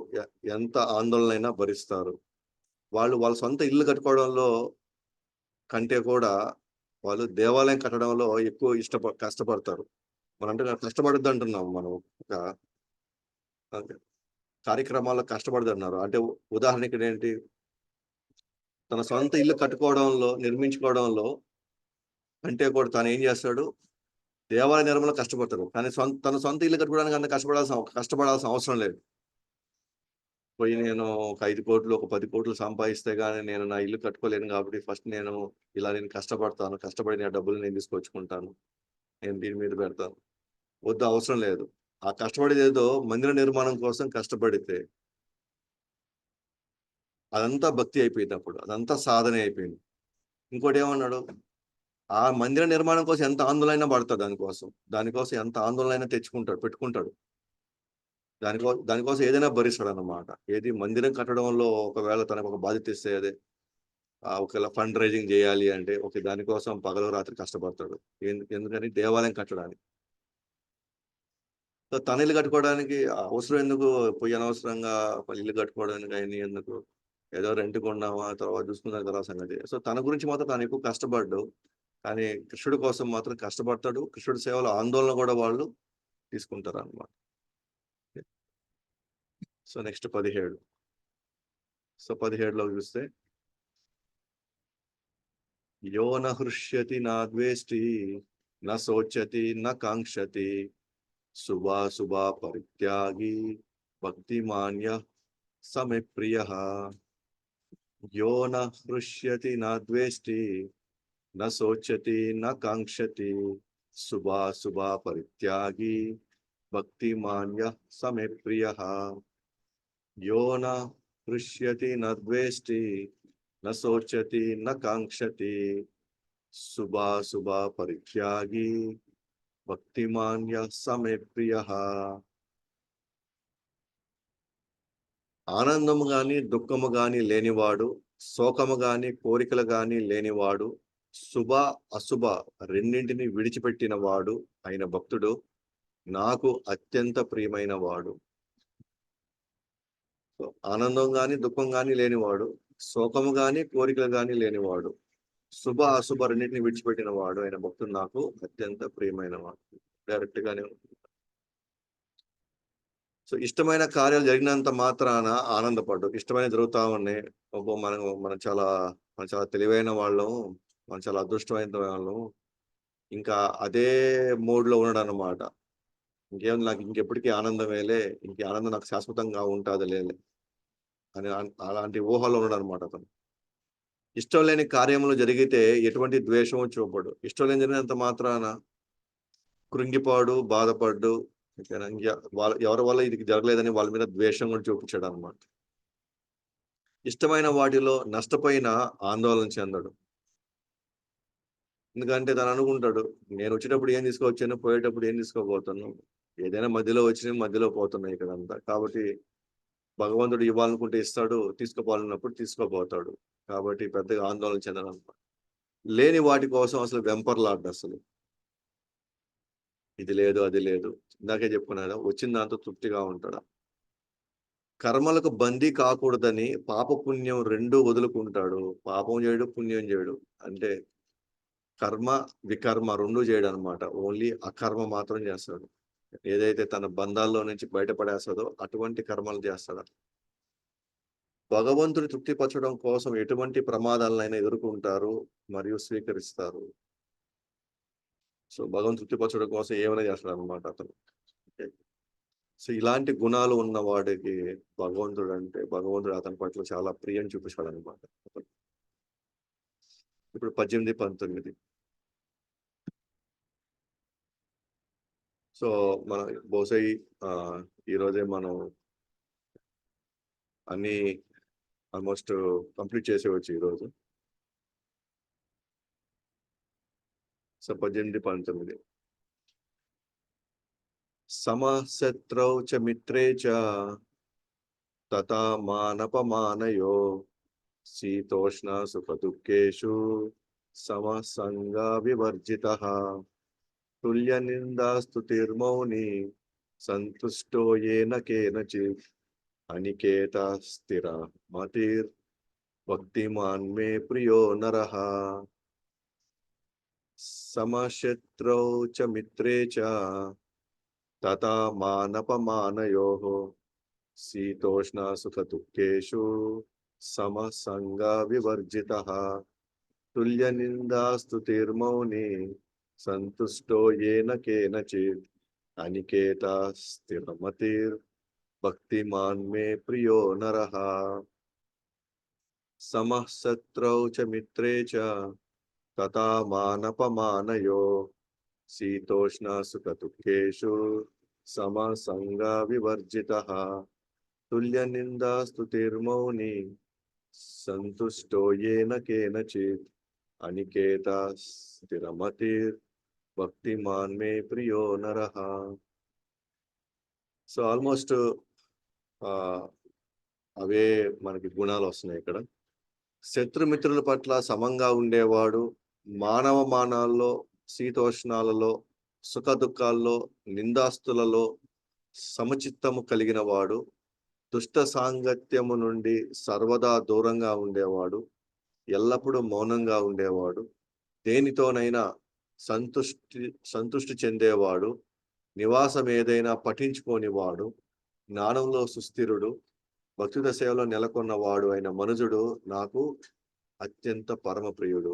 ఎంత ఆందోళనైనా భరిస్తారు. వాళ్ళ సొంత ఇల్లు కట్టుకోవడంలో కంటే కూడా వాళ్ళు దేవాలయం కట్టడంలో ఎక్కువ కష్టపడతారు. మనంటే కష్టపడొద్దంటున్నాం మనం. ఒక ఆహ్, కార్యక్రమాల్లో కష్టపడొద్దన్నారు. అంటే ఉదాహరణకినేంటి తన సొంత ఇల్లు నిర్మించుకోవడంలో అంటే కూడా తనేం జేస్తాడు, దేవాలయ నిర్మాణంలో కష్టపడతాడు. కానీ తన సొంత ఇల్లు కట్టుకోవడానికి అంత కష్టపడాల్సిన అవసరం లేదు. పోయి నేను ఒక 5,00,00,000 ఒక 10,00,00,000 సంపాదిస్తే గాని నేను నా ఇల్లు కట్టుకోలేను గాబట్టి ఫస్ట్ నేను కష్టపడతాను. కష్టపడి నా డబ్బులు నేను తీసుకొచ్చుకుంటాను. నేను దీని మీద పెడతాను. వద్దు అవసరం లేదు. ఆ కష్టపడేదేదో మందిర నిర్మాణం కోసం కష్టపడితే అదంతా భక్తి అయిపోయిందప్పుడు. అదంతా సాధనే అయిపోయింది. ఇంకోటేమన్నాడు ఆ మందిర నిర్మాణం కోసం ఎంత ఆందోళన పడతాడు, దానికోసం ఎంత ఆందోళన తెచ్చుకుంటాడు, పెట్టుకుంటాడు. దానికోసం ఏదైనా భరిస్తాడు అన్నమాట. ఏది మందిరం కట్టడంలో ఒకవేళ తనకు ఒక బాధ్యత ఇస్తే అదే ఒకవేళ ఫండ్ రైజింగ్ చేయాలి అంటే దానికోసం పగలు రాత్రి కష్టపడతాడు. ఎందుకని దేవాలయం కట్టడానికి. సో తన ఇల్లు కట్టుకోవడానికి అవసరం ఎందుకు, పోయి అనవసరంగా ఇల్లు కట్టుకోవడానికి అయన్ని ఎందుకు, ఏదో రెంట్‌కి ఉన్నామా తర్వాత చూసుకుందాం తర్వాత సంగతి. సో తన గురించి మాత్రం తాను ఎక్కువ కష్టపడ్డు. కానీ కృష్ణుడి కోసం మాత్రం కష్టపడతాడు. కృష్ణుడి సేవలో ఆందోళన కూడా వాళ్ళు తీసుకుంటారన్నమాట. So next 17. సో 17లోకి చూస్తే యో న హృష్యతి నా ద్వేష్టి న శోచతి న కాంక్షతి శుభాశుభా పరిత్యాగి భక్తిమాన్య సమే ప్రియః. యో న హృష్యతి న ద్వేష్టి న శోచతి న కాంక్షతి శుభాశుభా పరిత్యాగి భక్తిమాన్య సమే ప్రియః. యో న హృష్యతి న ద్వేష్టి న శోచతి న కాంక్షతి శుభాశుభా పరిత్యాగి భక్తిమాన్య సమే ప్రియః. ఆనందము గాని దుఃఖము గాని లేనివాడు, శోకము గాని కోరికలు గాని లేనివాడు, శుభ అశుభ రెండింటిని విడిచిపెట్టిన వాడు అయిన భక్తుడు నాకు అత్యంత ప్రియమైన వాడు. ఆనందం గాని దుఃఖం గాని లేనివాడు, శోకము గాని కోరికలు గాని లేనివాడు, శుభ అశుభ రెండింటిని విడిచిపెట్టిన వాడు అయిన భక్తుడు నాకు అత్యంత ప్రియమైన వాడు. డైరెక్ట్ గానే సో ఇష్టమైన కార్యాలు జరిగినంత మాత్రాన ఆనందపడ్డు. ఇష్టమైన జరుగుతా ఉన్నాయి. మనం చాలా తెలివైన వాళ్ళం, మనం చాలా అదృష్టమైన వాళ్ళం. ఇంకా అదే మూడ్‌లో ఉన్నాడన్నమాట. నాకు ఇంకెప్పటికీ ఆనందమేలే, ఇంక ఆనందం నాకు శాశ్వతంగా ఉంటాదిలే అని అలాంటి ఊహలో ఉన్నాడన్నమాట అతను. ఇష్టం లేని కార్యములు జరిగితే ఎటువంటి ద్వేషము చూపడు. ఇష్టం లేని జరిగినంత మాత్రాన కృంగిపోడు, బాధపడ్డు. ఎవరి వల్ల ఇది జరగలేదని వాళ్ళ మీద ద్వేషం కూడా చూపించాడన్నమాట. ఇష్టమైన వాటిలో నష్టపోయిన ఆందోళన చెందడు. ఎందుకంటే తను అనుకుంటాడు, నేను వచ్చేటప్పుడు ఏం తీసుకొచ్చాను, పోయేటప్పుడు ఏం తీసుకోబోతున్నాను, ఏదైనా మధ్యలో వచ్చినవి మధ్యలో పోతున్నాయి ఇక్కడంతా. కాబట్టి భగవంతుడు ఇవ్వాలనుకుంటే ఇస్తాడు, తీసుకోపోవాలన్నప్పుడు తీసుకోబోతాడు. కాబట్టి పెద్దగా ఆందోళన చెందడన్నమాట. లేని వాటి కోసం అసలు వెంపర్లాడ్డు అసలు. ఇది లేదు, అది లేదు. ఇందాకే చెప్పుకున్నాను, వచ్చిన దాంతో తృప్తిగా ఉంటాడా. కర్మలకు బందీ కాకూడదని పాపపుణ్యం రెండూ వదులుకుంటాడు. పాపం చేయడు, పుణ్యం చేయడు. అంటే కర్మ, వికర్మ రెండూ చేయడు అనమాట. ఓన్లీ అకర్మ మాత్రం చేస్తాడు. ఏదైతే తన బంధాల్లో నుంచి బయటపడేస్తాడో అటువంటి కర్మలు చేస్తాడు. భగవంతుని తృప్తిపరచడం కోసం ఎటువంటి ప్రమాదాలనైనా ఎదుర్కొంటారు మరియు స్వీకరిస్తారు. సో భగవంతుని తృప్తిపరచడం కోసం ఏమైనా చేస్తాడు అనమాట అతను. సో ఇలాంటి గుణాలు ఉన్న వాడికి భగవంతుడు అతని పట్ల చాలా ప్రియం చూపిస్తాడు అనమాట. ఇప్పుడు 18, 19. సో మన బహుశా ఈరోజే మనం అన్ని ఆల్మోస్ట్ కంప్లీట్ చేసేవచ్చు ఈరోజు. సో 18, 19. సమశత్రౌ చ మిత్రే చ తథా మానపమానయో శీతోష్ణ సుఖదుఃఖేషు సమసంగా వివర్జితః తుల్య నిందాస్తుతిర్మౌని సంతుష్టో ఏన కేనచిత్ అనికేత స్థిర మతిర్ భక్తిమాన్ మే ప్రియో నరః. సమశత్రౌ చ మిత్రే చ తథా మానపమానయోః శీతోష్ణ సుఖదుఃఖేషు సమసంగా వివర్జితః తుల్య నిందాస్తుతిర్మౌని సంతుష్టో ఏన కేనచిత్ అనికేత స్థిరమతిర్ భక్తిమాన్ మే ప్రియో నరః. సమశత్రౌ చ మిత్రే చ తథా మానపమానయో శీతోష్ణ సుఖదుఃఖేషు సమసంగా వివర్జితః తుల్య నిందాస్తుతిర్మౌని సంతుష్టో ఏన కేనచిత్ అనికేత స్థిరమతిర్ భక్తిమాన్ మే ప్రియో నరః. సో ఆల్మోస్ట్ అవే మనకి గుణాలు వస్తున్నాయి ఇక్కడ. శత్రుమిత్రుల పట్ల సమంగా ఉండేవాడు, మానవ మానాల్లో, శీతోష్ణాలలో, సుఖ దుఃఖాల్లో, నిందాస్తులలో సమచిత్తము కలిగిన వాడు, దుష్ట సాంగత్యము నుండి సర్వదా దూరంగా ఉండేవాడు, ఎల్లప్పుడూ మౌనంగా ఉండేవాడు, దేనితోనైనా సంతుష్టి చెందేవాడు, నివాసం ఏదైనా పఠించుకోనివాడు, జ్ఞానంలో సుస్థిరుడు, భక్తుల సేవలో నెలకొన్నవాడు అయిన మనుజుడు నాకు అత్యంత పరమప్రియుడు.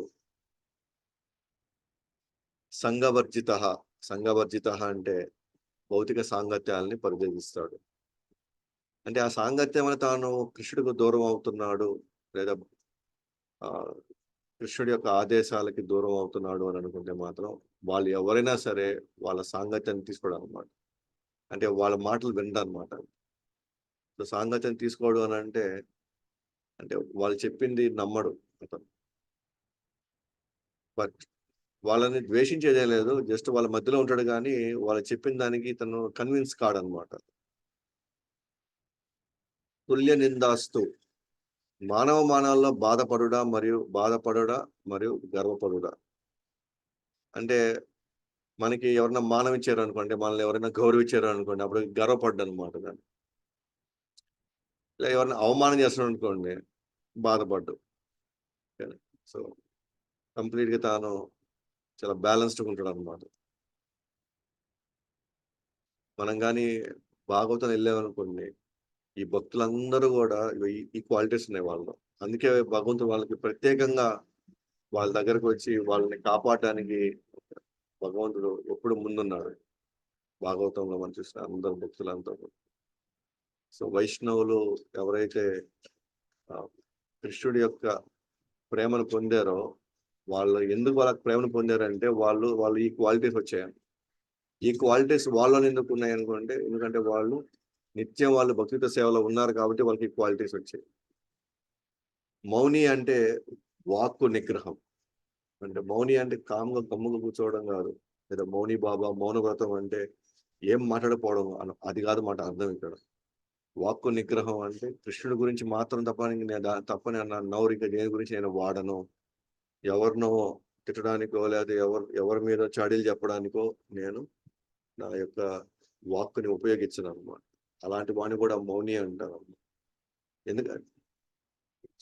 సంఘవర్జిత. సంఘవర్జిత అంటే భౌతిక సాంగత్యాలని పరిత్యజిస్తాడు. అంటే ఆ సాంగత్యం అని తాను కృష్ణుడికి దూరం అవుతున్నాడు, లేదా కృష్ణుడి యొక్క ఆదేశాలకి దూరం అవుతున్నాడు అని అనుకుంటే మాత్రం వాళ్ళు ఎవరైనా సరే వాళ్ళ సాంగత్యాన్ని తీసుకోవడం అనమాట. అంటే వాళ్ళ మాటలు వినడనమాట. సాంగత్యం తీసుకోవడం అని అంటే వాళ్ళు చెప్పింది నమ్మడు అతను. బట్ వాళ్ళని ద్వేషించేదే లేదు, జస్ట్ వాళ్ళ మధ్యలో ఉంటాడు కానీ వాళ్ళు చెప్పిన దానికి తను కన్విన్స్ కాడనమాట. తుల్య నిందాస్తు. మానవ మానాల్లో బాధపడుడా మరియు గర్వపడుడా. అంటే మనకి ఎవరైనా మానం ఇచ్చారు అనుకోండి, మనల్ని ఎవరైనా గౌరవించారు అనుకోండి, అప్పుడు గర్వపడ్డా అనమాట. దాన్ని ఇలా ఎవరైనా అవమానం చేస్తున్నాడు అనుకోండి, బాధపడ్డు. సో కంప్లీట్గా తాను చాలా బ్యాలెన్స్డ్గా ఉంటాడు అనమాట. మనం కానీ భాగవతం వెళ్ళామనుకోండి, ఈ భక్తులందరూ కూడా ఈ క్వాలిటీస్ ఉన్నాయి వాళ్ళు. అందుకే భగవంతుడు వాళ్ళకి ప్రత్యేకంగా వాళ్ళ దగ్గరకు వచ్చి వాళ్ళని కాపాడడానికి భగవంతుడు ఎప్పుడు ముందున్నాడు. భాగవతంలో మనం చూసిన అందరు భక్తులంతా. సో వైష్ణవులు ఎవరైతే కృష్ణుడి యొక్క ప్రేమను పొందారో, వాళ్ళు ఎందుకు వాళ్ళకి ప్రేమను పొందారంటే వాళ్ళు ఈ క్వాలిటీస్ వచ్చాయని. ఈ క్వాలిటీస్ వాళ్ళని ఎందుకు ఉన్నాయి అనుకుంటే, ఎందుకంటే వాళ్ళు నిత్యం వాళ్ళు భక్తితో సేవలో ఉన్నారు కాబట్టి వాళ్ళకి ఈ క్వాలిటీస్ వచ్చాయి. మౌని అంటే వాక్కు నిగ్రహం. అంటే మౌని అంటే కామ్గా గమ్ముగా కూర్చోవడం కాదు, లేదా మౌని బాబా మౌన వ్రతం అంటే ఏం మాట్లాడకపోవడం అది కాదు మాట అర్థం ఇక్కడ. వాక్కు నిగ్రహం అంటే కృష్ణుడి గురించి మాత్రం తప్పని అన్న నౌరిక దేని గురించి నేను వాడను, ఎవరినో తిట్టడానికో లేదా ఎవరి మీద చాడీలు చెప్పడానికో నేను నా యొక్క వాక్కుని ఉపయోగించను అనమాట. అలాంటి వాడిని కూడా మౌని అంటారు. ఎందుకంటే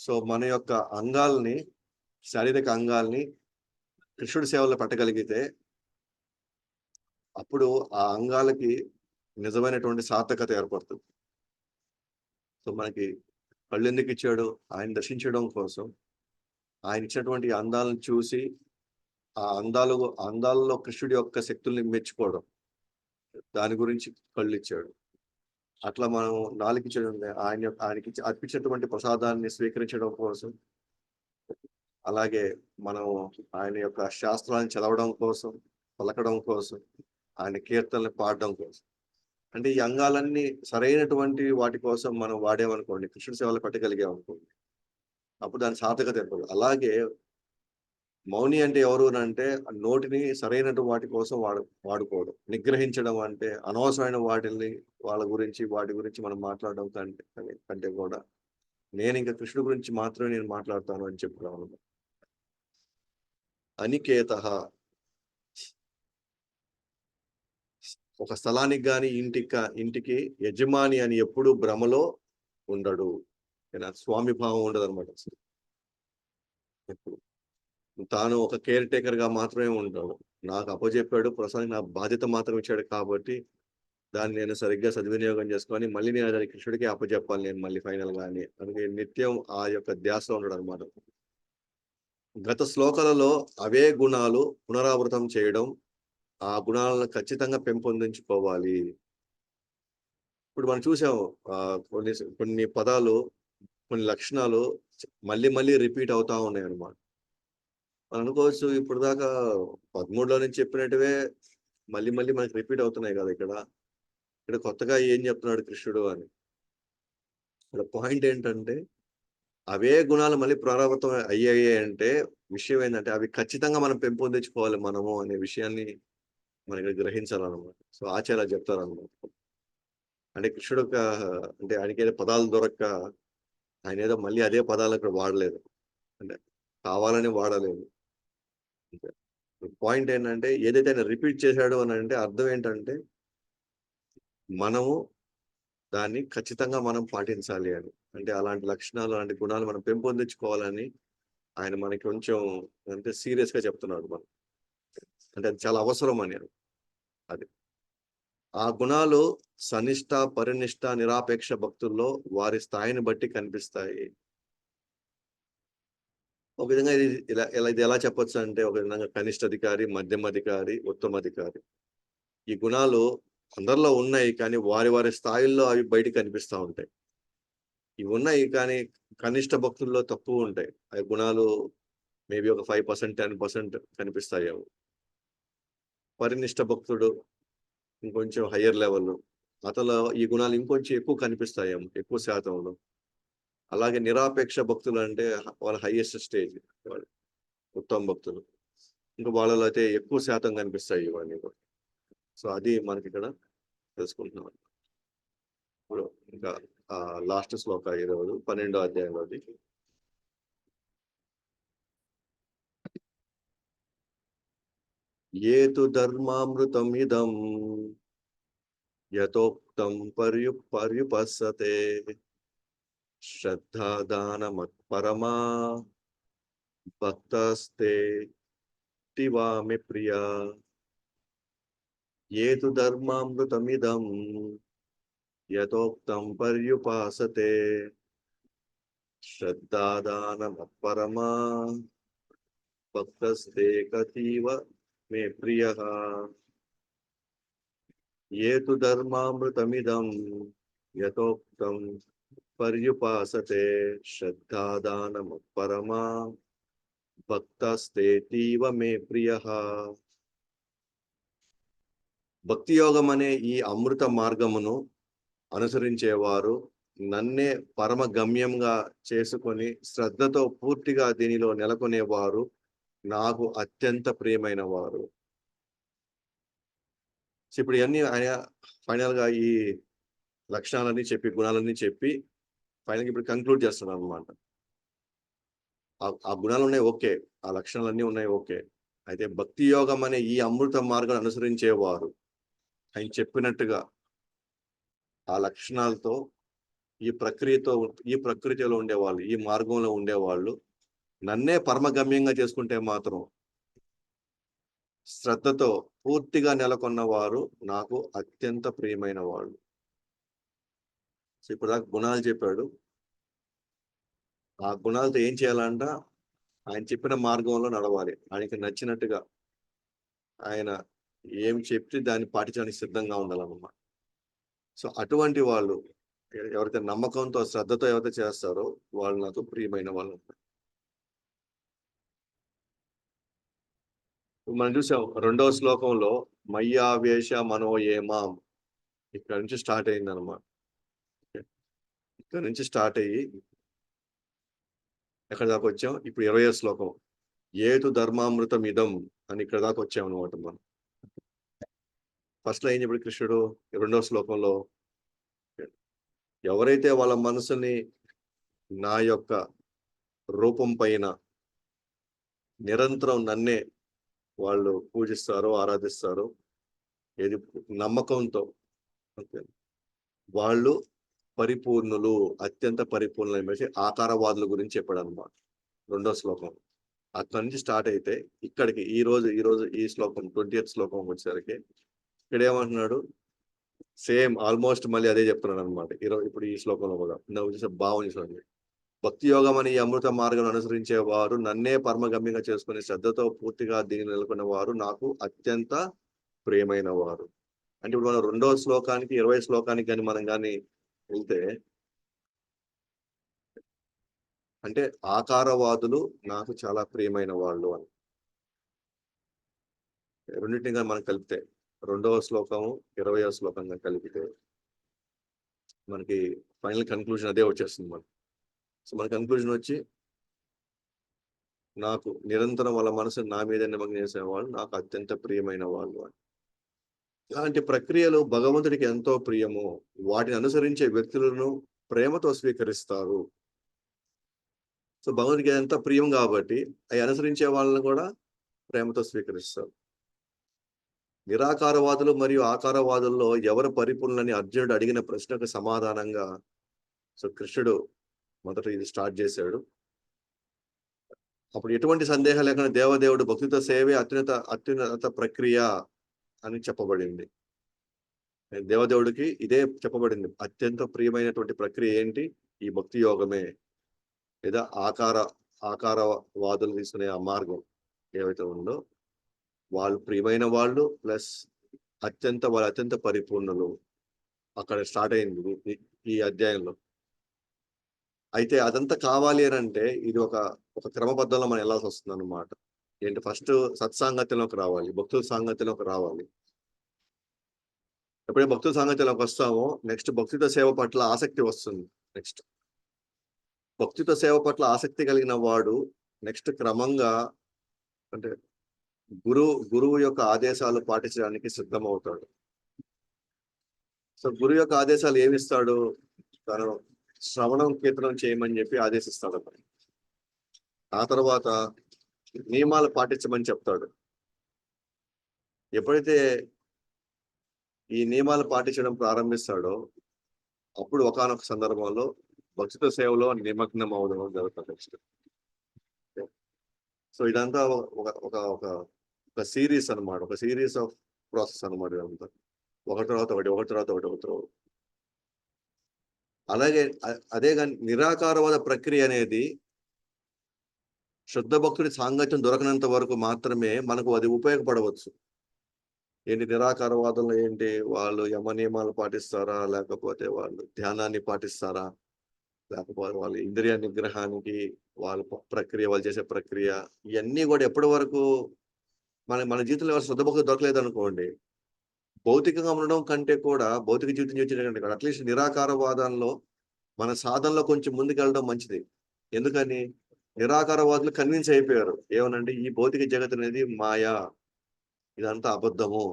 సో మన యొక్క అంగాల్ని, శారీరక అంగాల్ని కృష్ణుడి సేవలో పెట్టగలిగితే అప్పుడు ఆ అంగాలకి నిజమైనటువంటి సార్థకత ఏర్పడుతుంది. సో మనకి కళ్ళు ఎందుకు ఇచ్చాడు? ఆయన దర్శించడం కోసం. ఆయన ఇచ్చినటువంటి అందాలను చూసి ఆ అందాలలో కృష్ణుడి యొక్క శక్తుల్ని మెచ్చుకోవడం, దాని గురించి కళ్ళు ఇచ్చాడు. అట్లా మనం నాలుగు ఇచ్చడం, ఆయనకి అర్పించినటువంటి ప్రసాదాన్ని స్వీకరించడం కోసం, అలాగే మనం ఆయన యొక్క శాస్త్రాలను చదవడం కోసం, పలకడం కోసం, ఆయన కీర్తనలు పాడడం కోసం. అంటే ఈ అంగాలన్నీ సరైనటువంటి వాటి కోసం మనం వాడేమనుకోండి, కృష్ణ సేవలు పెట్టగలిగామనుకోండి, అప్పుడు దాని సార్థకత ఏర్పడదు. అలాగే మౌని అంటే ఎవరు అంటే నోటిని సరైనటువంటి వాటి కోసం వాడుకోవడం. నిగ్రహించడం అంటే అనవసరమైన వాటి గురించి మనం మాట్లాడడం కంటే కూడా నేను ఇంకా కృష్ణుడి గురించి మాత్రమే నేను మాట్లాడతాను అని చెప్పుకోవాలి. అనికేత. ఒక స్థలానికి కానీ ఇంటికి యజమాని అని ఎప్పుడు భ్రమలో ఉండడు. స్వామి భావం ఉండదు అనమాట. ఎప్పుడు తాను ఒక కేర్ టేకర్ గా మాత్రమే ఉంటాడు. నాకు అప్పచెప్పాడు, ప్రస్తుతానికి నా బాధ్యత మాత్రం ఇచ్చాడు కాబట్టి దాన్ని నేను సరిగ్గా సద్వినియోగం చేసుకొని మళ్ళీ నేను దాన్ని కృష్ణుడికి అప్పచెప్పాలి నేను మళ్ళీ ఫైనల్ గా అని. అందుకే నిత్యం ఆ యొక్క ధ్యాసలో ఉండడు అనమాట. గత శ్లోకాలలో అవే గుణాలు పునరావృతం చేయడం, ఆ గుణాలను ఖచ్చితంగా పెంపొందించుకోవాలి. ఇప్పుడు మనం చూసాము కొన్ని పదాలు, కొన్ని లక్షణాలు మళ్ళీ రిపీట్ అవుతా ఉన్నాయి అనమాట. మనం అనుకోవచ్చు ఇప్పుడు దాకా 13లో నుంచి చెప్పినట్టువే మళ్ళీ మనకి రిపీట్ అవుతున్నాయి కదా ఇక్కడ కొత్తగా ఏం చెప్తున్నాడు కృష్ణుడు అని. ఇక్కడ పాయింట్ ఏంటంటే అవే గుణాలు మళ్ళీ పునరావృతం అయ్యాయి అంటే విషయం ఏంటంటే అవి ఖచ్చితంగా మనం పెంపొందించుకోవాలి మనము అనే విషయాన్ని మనకి గ్రహించాలన్నమాట. సో ఆచార్య చెప్తారన్నమాట. అంటే కృష్ణుడు అంటే ఆయనకి ఏదో పదాలు దొరక్క ఆయన ఏదో మళ్ళీ అదే పదాలు ఇక్కడ వాడలేదు. అంటే కావాలని వాడలేదు. పాయింట్ ఏంటంటే ఏదైతే ఆయన రిపీట్ చేశాడు అని అంటే అర్థం ఏంటంటే మనము దాన్ని ఖచ్చితంగా మనం పాటించాలి అని. అంటే అలాంటి లక్షణాలు, అలాంటి గుణాలు మనం పెంపొందించుకోవాలని ఆయన మనకి కొంచెం అంటే సీరియస్‌గా చెప్తున్నాడు మనకి. అంటే అది చాలా అవసరం అని అది. ఆ గుణాలు సనిష్ట, పరినిష్ట, నిరాపేక్ష భక్తుల్లో వారి స్థాయిని బట్టి కనిపిస్తాయి. ఒక విధంగా ఇది ఎలా చెప్పొచ్చు అంటే ఒక విధంగా కనిష్టాధికారి, మధ్యమాధికారి, ఉత్తమాధికారి. ఈ గుణాలు అందరిలో ఉన్నాయి. కానీ వారి వారి స్థాయిల్లో అవి బయటికి కనిపిస్తా ఉంటాయి. ఇవి ఉన్నాయి కానీ కనిష్ట భక్తుల్లో తక్కువుంటాయి. ఆ గుణాలు మేబీ ఒక 5%, 10% కనిపిస్తాయేమో. పరినిష్ట భక్తుడు ఇంకొంచెం హైయర్ లెవెల్. అతనిలో ఈ గుణాలు ఇంకొంచెం ఎక్కువ కనిపిస్తాయేమో, ఎక్కువ శాతంలో. అలాగే నిరాపేక్ష భక్తులు అంటే వాళ్ళ హైయెస్ట్ స్టేజ్ వాళ్ళు. ఉత్తమ భక్తులు. ఇంకా వాళ్ళలో అయితే ఎక్కువ శాతం కనిపిస్తాయి ఇవన్నీ కూడా. సో అది మనకిక్కడ తెలుసుకుంటున్నాం. ఇప్పుడు ఇంకా లాస్ట్ శ్లోక ఈరోజు 12వ అధ్యాయంలోది. ఏ తు ధర్మామృతం ఇదం యథోక్తం పర్యుపస్సతే శ్రద్ధా దానమత్పరమా భక్తస్తే తివామి ప్రియా. ఏ తు ధర్మామృతమిదం యథోక్తం పర్యుపాసతే శ్రద్ధా దానమత్పరమా భక్తస్తే కతీవ మే ప్రియః. ఏ తు ధర్మామృతమిదం యథోక్తం పర్యుపాసతే శ్రద్ధా దానమత్పరమా భక్తస్తేతీవ మే ప్రియః. భక్తి యోగం అనే ఈ అమృత మార్గమును అనుసరించేవారు నన్నే పరమ గమ్యంగా చేసుకొని శ్రద్ధతో పూర్తిగా దీనిలో నెలకొనేవారు నాకు అత్యంత ప్రియమైన వారు. ఇప్పుడు ఇవన్నీ ఆయన ఫైనల్ గా ఈ లక్షణాలన్నీ చెప్పి, గుణాలన్నీ చెప్పి ఫైనల్ ఇప్పుడు కంక్లూడ్ చేస్తున్నాను అనమాట. ఆ గుణాలు ఉన్నాయి ఓకే, ఆ లక్షణాలన్నీ ఉన్నాయి ఓకే. అయితే భక్తి యోగం అనే ఈ అమృత మార్గం అనుసరించేవారు ఆయన చెప్పినట్టుగా ఆ లక్షణాలతో ఈ ప్రకృతిలో ఉండేవాళ్ళు, ఈ మార్గంలో ఉండేవాళ్ళు నన్నే పరమగమ్యంగా చేసుకుంటే మాత్రం శ్రద్ధతో పూర్తిగా నెలకొన్న వారు నాకు అత్యంత ప్రియమైన వాళ్ళు. సో ఇప్పుడు దాకా గుణాలు చెప్పాడు. ఆ గుణాలతో ఏం చేయాలంట? ఆయన చెప్పిన మార్గంలో నడవాలి. ఆయనకి నచ్చినట్టుగా ఆయన ఏం చెప్తే దాన్ని పాటించడానికి సిద్ధంగా ఉండాలన్నమాట. సో అటువంటి వాళ్ళు ఎవరైతే నమ్మకంతో, శ్రద్ధతో ఎవరైతే చేస్తారో వాళ్ళు నాకు ప్రియమైన వాళ్ళు. మనం చూసాం 2వ శ్లోకంలో మయ్యావేశ మనోయేమాం ఇక్కడ నుంచి స్టార్ట్ అయింది అనమాట. ఇక్కడ నుంచి స్టార్ట్ అయ్యి ఎక్కడ దాకా వచ్చాం? ఇప్పుడు 20వ శ్లోకం ఏతు ధర్మామృతం ఇదం అని ఇక్కడ దాకా వచ్చాం అనమాట మనం. ఫస్ట్ లో ఏం చెప్పాడు కృష్ణుడు 2వ శ్లోకంలో? ఎవరైతే వాళ్ళ మనసుని నా యొక్క రూపం పైన నిరంతరం నన్నే వాళ్ళు పూజిస్తారో, ఆరాధిస్తారో, ఏది నమ్మకంతో వాళ్ళు పరిపూర్ణులు, అత్యంత పరిపూర్ణులు అని ఆకారవాదుల గురించి చెప్పాడు అనమాట 2వ శ్లోకం. అక్కడి నుంచి స్టార్ట్ అయితే ఇక్కడికి ఈ రోజు ఈ శ్లోకం 20th శ్లోకం వచ్చేసరికి ఇక్కడ ఏమంటున్నాడు? సేమ్ ఆల్మోస్ట్ మళ్ళీ అదే చెప్తున్నాడు అనమాట. ఇప్పుడు ఈ శ్లోకంలో కూడా భావం చూడండి. భక్తి యోగం అని ఈ అమృత మార్గం అనుసరించే వారు నన్నే పరమగమ్యంగా చేసుకుని శ్రద్ధతో పూర్తిగా దీన్ని నెలకొన్న వారు నాకు అత్యంత ప్రియమైన వారు. అంటే ఇప్పుడు మనం 2వ శ్లోకానికి 20 శ్లోకానికి కానీ మనం కానీ వెళ్తే అంటే ఆకారవాదులు నాకు చాలా ప్రియమైన వాళ్ళు అని రెండింటిగా మనం కలిపితే 2వ శ్లోకము 20వ శ్లోకంగా కలిపితే మనకి ఫైనల్ కన్క్లూజన్ అదే వచ్చేస్తుంది మనకి. సో మన కన్క్లూజన్ వచ్చి, నాకు నిరంతరం వాళ్ళ మనసు నా మీద నిమగ్నం చేసేవాళ్ళు నాకు అత్యంత ప్రియమైన వాళ్ళు అని. ఇలాంటి ప్రక్రియలు భగవంతుడికి ఎంతో ప్రియమో వాటిని అనుసరించే వ్యక్తులను ప్రేమతో స్వీకరిస్తారు. సో భగవంతుడికి ఎంత ప్రియం కాబట్టి అవి అనుసరించే వాళ్ళని కూడా ప్రేమతో స్వీకరిస్తారు. నిరాకారవాదులు మరియు ఆకారవాదుల్లో ఎవరు పరిపూర్ణని అర్జునుడు అడిగిన ప్రశ్నకు సమాధానంగా సో కృష్ణుడు మొదట ఇది స్టార్ట్ చేశాడు. అప్పుడు ఎటువంటి సందేహం లేకుండా దేవదేవుడు భక్తితో సేవే అత్యున్నత ప్రక్రియ అని చెప్పబడింది. దేవదేవుడికి ఇదే చెప్పబడింది. అత్యంత ప్రియమైనటువంటి ప్రక్రియ ఏంటి? ఈ భక్తి యోగమే, లేదా ఆకారవాదులు తీసుకునే ఆ మార్గం ఏవైతే ఉందో వాళ్ళు ప్రియమైన వాళ్ళు ప్లస్ వాళ్ళు అత్యంత పరిపూర్ణులు. అక్కడ స్టార్ట్ అయింది ఈ అధ్యాయంలో. అయితే అదంతా కావాలి అని అంటే ఇది ఒక క్రమబద్ధంలో మనం వెళ్ళాల్సి వస్తుంది అన్నమాట. ఏంటి? ఫస్ట్ సత్సాంగత్యంలోకి రావాలి, భక్తుల సాంగత్యంలోకి రావాలి. ఎప్పుడైతే భక్తుల సాంగత్యంలోకి వస్తామో నెక్స్ట్ భక్తితో సేవ పట్ల ఆసక్తి వస్తుంది. నెక్స్ట్ భక్తితో సేవ పట్ల ఆసక్తి కలిగిన వాడు నెక్స్ట్ క్రమంగా అంటే గురువు యొక్క ఆదేశాలు పాటించడానికి సిద్ధమవుతాడు. సో గురువు యొక్క ఆదేశాలు ఏమిస్తాడు? తను శ్రవణం కీర్తనం చేయమని చెప్పి ఆదేశిస్తాడు. ఆ తర్వాత నియమాలు పాటించమని చెప్తాడు. ఎప్పుడైతే ఈ నియమాలు పాటించడం ప్రారంభిస్తాడో అప్పుడు ఒకానొక సందర్భంలో భక్తితో సేవలో నిమగ్నం అవడం జరుగుతుంది నెక్స్ట్. సో ఇదంతా ఒక సిరీస్ అనమాట, ఒక సిరీస్ ఆఫ్ ప్రాసెస్ అనమాట. ఇదంతా ఒకటి తర్వాత ఒకటి. అలాగే అదే కానీ నిరాకారవాద ప్రక్రియ అనేది శుద్ధ భక్తుడి సాంగత్యం దొరకనంత వరకు మాత్రమే మనకు అది ఉపయోగపడవచ్చు. ఏంటి నిరాకారవాదంలో ఏంటి? వాళ్ళు యమ నియమాలు పాటిస్తారా, లేకపోతే వాళ్ళు ధ్యానాన్ని పాటిస్తారా, లేకపోతే వాళ్ళు ఇంద్రియ నిగ్రహానికి వాళ్ళు చేసే ప్రక్రియ, ఇవన్నీ కూడా ఎప్పటి వరకు మన జీవితంలో శుద్ధ భక్తులు దొరకలేదు అనుకోండి, భౌతికంగా ఉండడం కంటే కూడా భౌతిక జీవితం కంటే కూడా అట్లీస్ట్ నిరాకారవాదంలో మన సాధనలో కొంచెం ముందుకెళ్ళడం మంచిది. ఎందుకని? నిరాకారవాదులు కన్విన్స్ అయిపోయారు ఏమనంటే ఈ భౌతిక జగత్ అనేది మాయా, ఇదంతా అబద్ధము,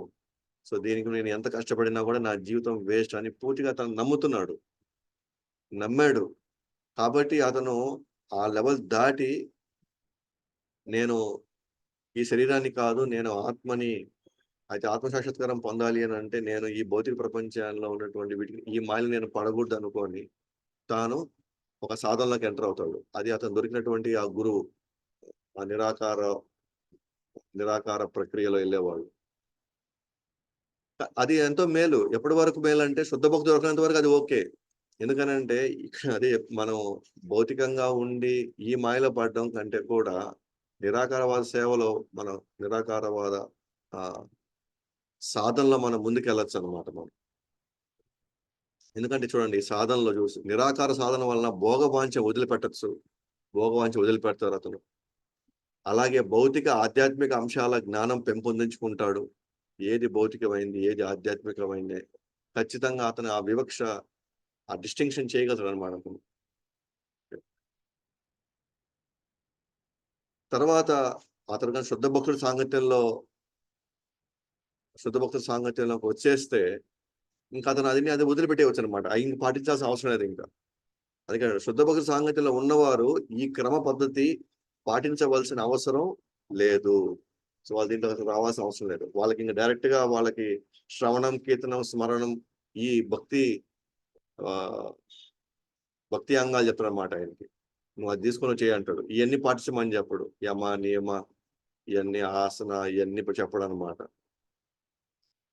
సో దీనికి నేను ఎంత కష్టపడినా కూడా నా జీవితం వేస్ట్ అని పూర్తిగా అతను నమ్మాడు. కాబట్టి అతను ఆ లెవెల్ దాటి నేను ఈ శరీరాన్ని కాదు, నేను ఆత్మని, అయితే ఆత్మసాక్షాత్కారం పొందాలి అని అంటే నేను ఈ భౌతిక ప్రపంచంలో ఉన్నటువంటి వీటికి ఈ మాయలు నేను పడకూడదు అనుకొని తాను ఒక సాధనలోకి ఎంటర్ అవుతాడు. అది అతను దొరికినటువంటి ఆ గురువు, ఆ నిరాకార ప్రక్రియలో వెళ్ళేవాడు. అది ఎంతో మేలు. ఎప్పటి వరకు మేలు అంటే శుద్ధ భక్తులు దొరికినంత వరకు అది ఓకే. ఎందుకనంటే అదే మనం భౌతికంగా ఉండి ఈ మాయలో పడడం కంటే కూడా నిరాకారవాద సేవలో మనం నిరాకారవాద సాధనలో మనం ముందుకెళ్ళచ్చు అనమాట. మనం ఎందుకంటే చూడండి సాధనలో చూసి నిరాకార సాధన వలన భోగవాంఛ వదిలిపెడతారు అతను. అలాగే భౌతిక ఆధ్యాత్మిక అంశాల జ్ఞానం పెంపొందించుకుంటాడు. ఏది భౌతికమైంది, ఏది ఆధ్యాత్మికమైంది ఖచ్చితంగా అతను ఆ వివక్ష, ఆ డిస్టింక్షన్ చేయగలరు అనమాట. తర్వాత అతను శుద్ధ భక్తుల సాంగత్యంలోకి వచ్చేస్తే ఇంకా అతను అది వదిలిపెట్టేయవచ్చు అనమాట. ఇంక పాటించాల్సిన అవసరం లేదు ఇంకా. అందుకే శుద్ధ భక్తుల సాంగత్యంలో ఉన్నవారు ఈ క్రమ పద్ధతి పాటించవలసిన అవసరం లేదు. సో వాళ్ళు దీంట్లో రావాల్సిన అవసరం లేదు. వాళ్ళకి ఇంకా డైరెక్ట్ గా వాళ్ళకి శ్రవణం, కీర్తనం, స్మరణం, ఈ భక్తి అంగాలు చెప్తారు అన్నమాట. ఆయనకి నువ్వు అది తీసుకొని చేయి అంటాడు. ఇవన్నీ పాటించమని చెప్పడు. యమ నియమ ఇవన్నీ ఆసన ఇవన్నీ చెప్పడు అనమాట.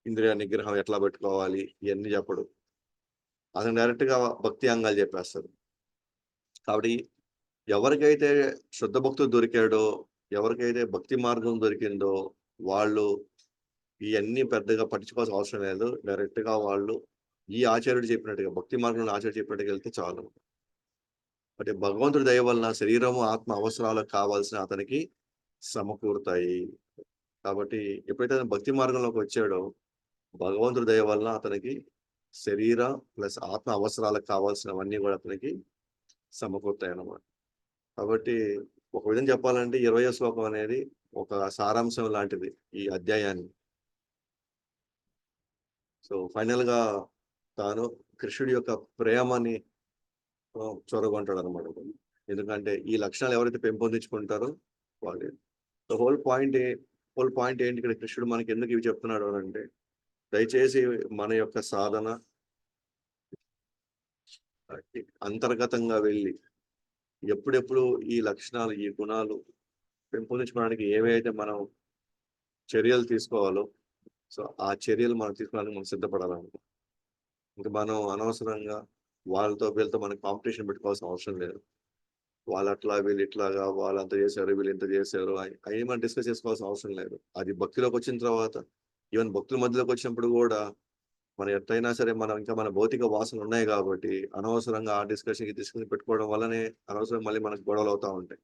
ఇంద్రియ నిగ్రహం ఎట్లా పెట్టుకోవాలి ఇవన్నీ చెప్పడు. అతను డైరెక్ట్ గా భక్తి అంగాలు చెప్పేస్తాడు. కాబట్టి ఎవరికైతే శుద్ధ భక్తులు దొరికాడో, ఎవరికైతే భక్తి మార్గం దొరికిందో వాళ్ళు ఇవన్నీ పెద్దగా పట్టించుకోవాల్సిన అవసరం లేదు. డైరెక్ట్ గా వాళ్ళు ఈ ఆచార్యుడు చెప్పినట్టుగా భక్తి మార్గంలో ఆచార్యుడు చెప్పినట్టుగా వెళ్తే చాలు. అంటే భగవంతుడి దయ వలన శరీరము, ఆత్మ అవసరాలకు కావాల్సిన అతనికి సమకూరుతాయి. కాబట్టి ఎప్పుడైతే అతను భక్తి మార్గంలోకి వచ్చాడో భగవంతుడి దయ వలన అతనికి శరీర ప్లస్ ఆత్మ అవసరాలకు కావాల్సినవన్నీ కూడా అతనికి సమకూరుతాయి అన్నమాట. కాబట్టి ఒక విధంగా చెప్పాలంటే 20వ శ్లోకం అనేది ఒక సారాంశం లాంటిది ఈ అధ్యాయాన్ని. సో ఫైనల్‌గా తాను కృష్ణుడి యొక్క ప్రేమని చొరగొంటాడనమాట. ఎందుకంటే ఈ లక్షణాలు ఎవరైతే పెంపొందించుకుంటారో వాళ్ళే. ద హోల్ పాయింట్ ఏంటి ఇక్కడ కృష్ణుడు మనకి ఎందుకు ఇవి చెప్తున్నాడు అనంటే, దయచేసి మన యొక్క సాధన అంతర్గతంగా వెళ్ళి ఎప్పుడెప్పుడు ఈ లక్షణాలు, ఈ గుణాలు పెంపొందించుకోవడానికి ఏవైతే మనం చర్యలు తీసుకోవాలో, సో ఆ చర్యలు మనం తీసుకోవడానికి మనం సిద్ధపడాలన్నమాట. ఇంక మనం అనవసరంగా వాళ్ళతో వీళ్ళతో మనం కాంపిటీషన్ పెట్టుకోవాల్సిన అవసరం లేదు. వాళ్ళట్లా వీళ్ళు ఇట్లాగా వాళ్ళంత చేశారు, వీళ్ళు ఇంత చేశారు అయి మనం డిస్కస్ చేసుకోవాల్సిన అవసరం లేదు. అది భక్తిలోకొచ్చిన తర్వాత ఈవెన్ భక్తుల మధ్యలోకి వచ్చినప్పుడు గూడా మనం ఎట్టయినా సరే మనం ఇంకా మన భౌతిక వాసనలున్నాయి గాబట్టి, అనవసరంగా ఆ డిస్కషన్, ఈ డిస్కషన్ పెట్టుకోవడం వల్లనే అనవసరంగా మళ్ళీ మనకు గొడవలవుతా ఉంటాయి.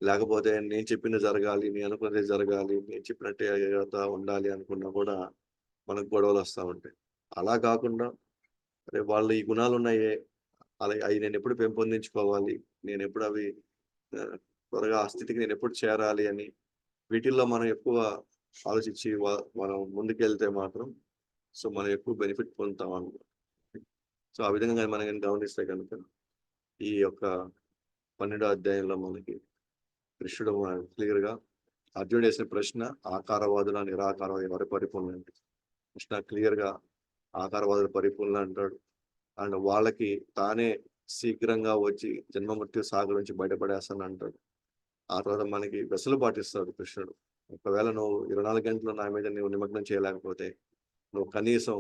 లేకపోతే నేను చెప్పింది జరగాలి, నేను అనుకున్నదే జరగాలి, నేను చెప్పినట్టే ఉండాలి అనుకున్నా కూడా మనకు గొడవలొస్తా ఉంటాయి. అలా కాకుండా అరే! వాళ్ళు ఈ గుణాలున్నాయే, అయి నేనెప్పుడు పెంపొందించుకోవాలి, నేనెప్పుడు అవి త్వరగా ఆ స్థితికి నేనెప్పుడు చేరాలి అని వీటిల్లో మనం ఎక్కువ ఆలోచించి మనం ముందుకెళ్తే మాత్రం సో మనం ఎక్కువ బెనిఫిట్ పొందుతాం అన్నమాట. సో ఆ విధంగా మనం గనుక గమనిస్తే గనుక ఈ యొక్క 12వ అధ్యాయంలో మనకి కృష్ణుడు క్లియర్‌గా అర్జునుడేసిన ప్రశ్న ఆకారవాదులా, నిరాకారవాదులా ఎవరు పరిపూర్ణులు అంటే కృష్ణ క్లియర్‌గా ఆకారవాదులు పరిపూర్ణులు అంటాడు. అండ్ వాళ్ళకి తానే శీఘ్రంగా వచ్చి జన్మ మృత్యు సాగర్ నుంచి బయటపడేస్తానంటాడు. ఆ తర్వాత మనకి వెసులుబాటు ఇస్తాడు కృష్ణుడు. ఒకవేళ నువ్వు 24 గంటలు నా మీద నువ్వు నిమగ్నం చేయలేకపోతే, నువ్వు కనీసం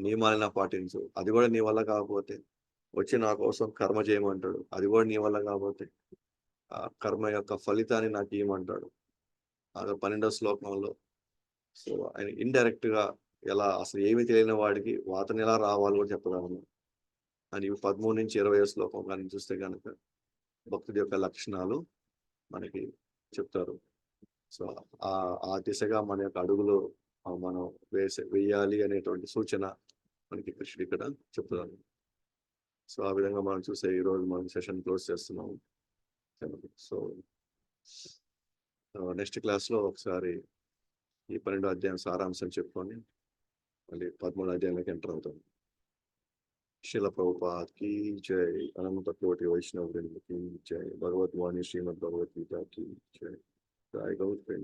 నియమాలైనా పాటించు. అది కూడా నీ వల్ల కాకపోతే, వచ్చి నా కోసం కర్మ చేయమంటాడు. అది కూడా నీ వల్ల కాకపోతే, ఆ కర్మ యొక్క ఫలితాన్ని నాకు ఇయ్యమంటాడు. 12వ శ్లోకంలో సో ఆయన ఇండైరెక్ట్‌గా ఎలా అసలు ఏమి తెలియని వాడికి వాతన ఎలా రావాలో కూడా చెప్పగలను. అని 13-20 శ్లోకం గాని చూస్తే గనక భక్తుడి యొక్క లక్షణాలు మనకి చెప్తారు. సో ఆ దిశగా మన యొక్క అడుగులు మనం వెయ్యాలి అనేటువంటి సూచన మనకి కృష్ణుడు ఇక్కడ చెప్తున్నారు. సో ఆ విధంగా మనం చూస్తే ఈరోజు మనం సెషన్ క్లోజ్ చేస్తున్నాము. సో నెక్స్ట్ క్లాస్‌లో ఒకసారి ఈ 12వ అధ్యాయం సారాంశం చెప్పుకొని మళ్ళీ 13వ అధ్యాయంలోకి ఎంటర్ అవుతాం. शिल प्रभुपाद की जय, अनंत कोटि वैष्णव वृंद की जय, भगवत वाणी श्रीमद् भगवत गीता की जय, जय गौर प्रेम।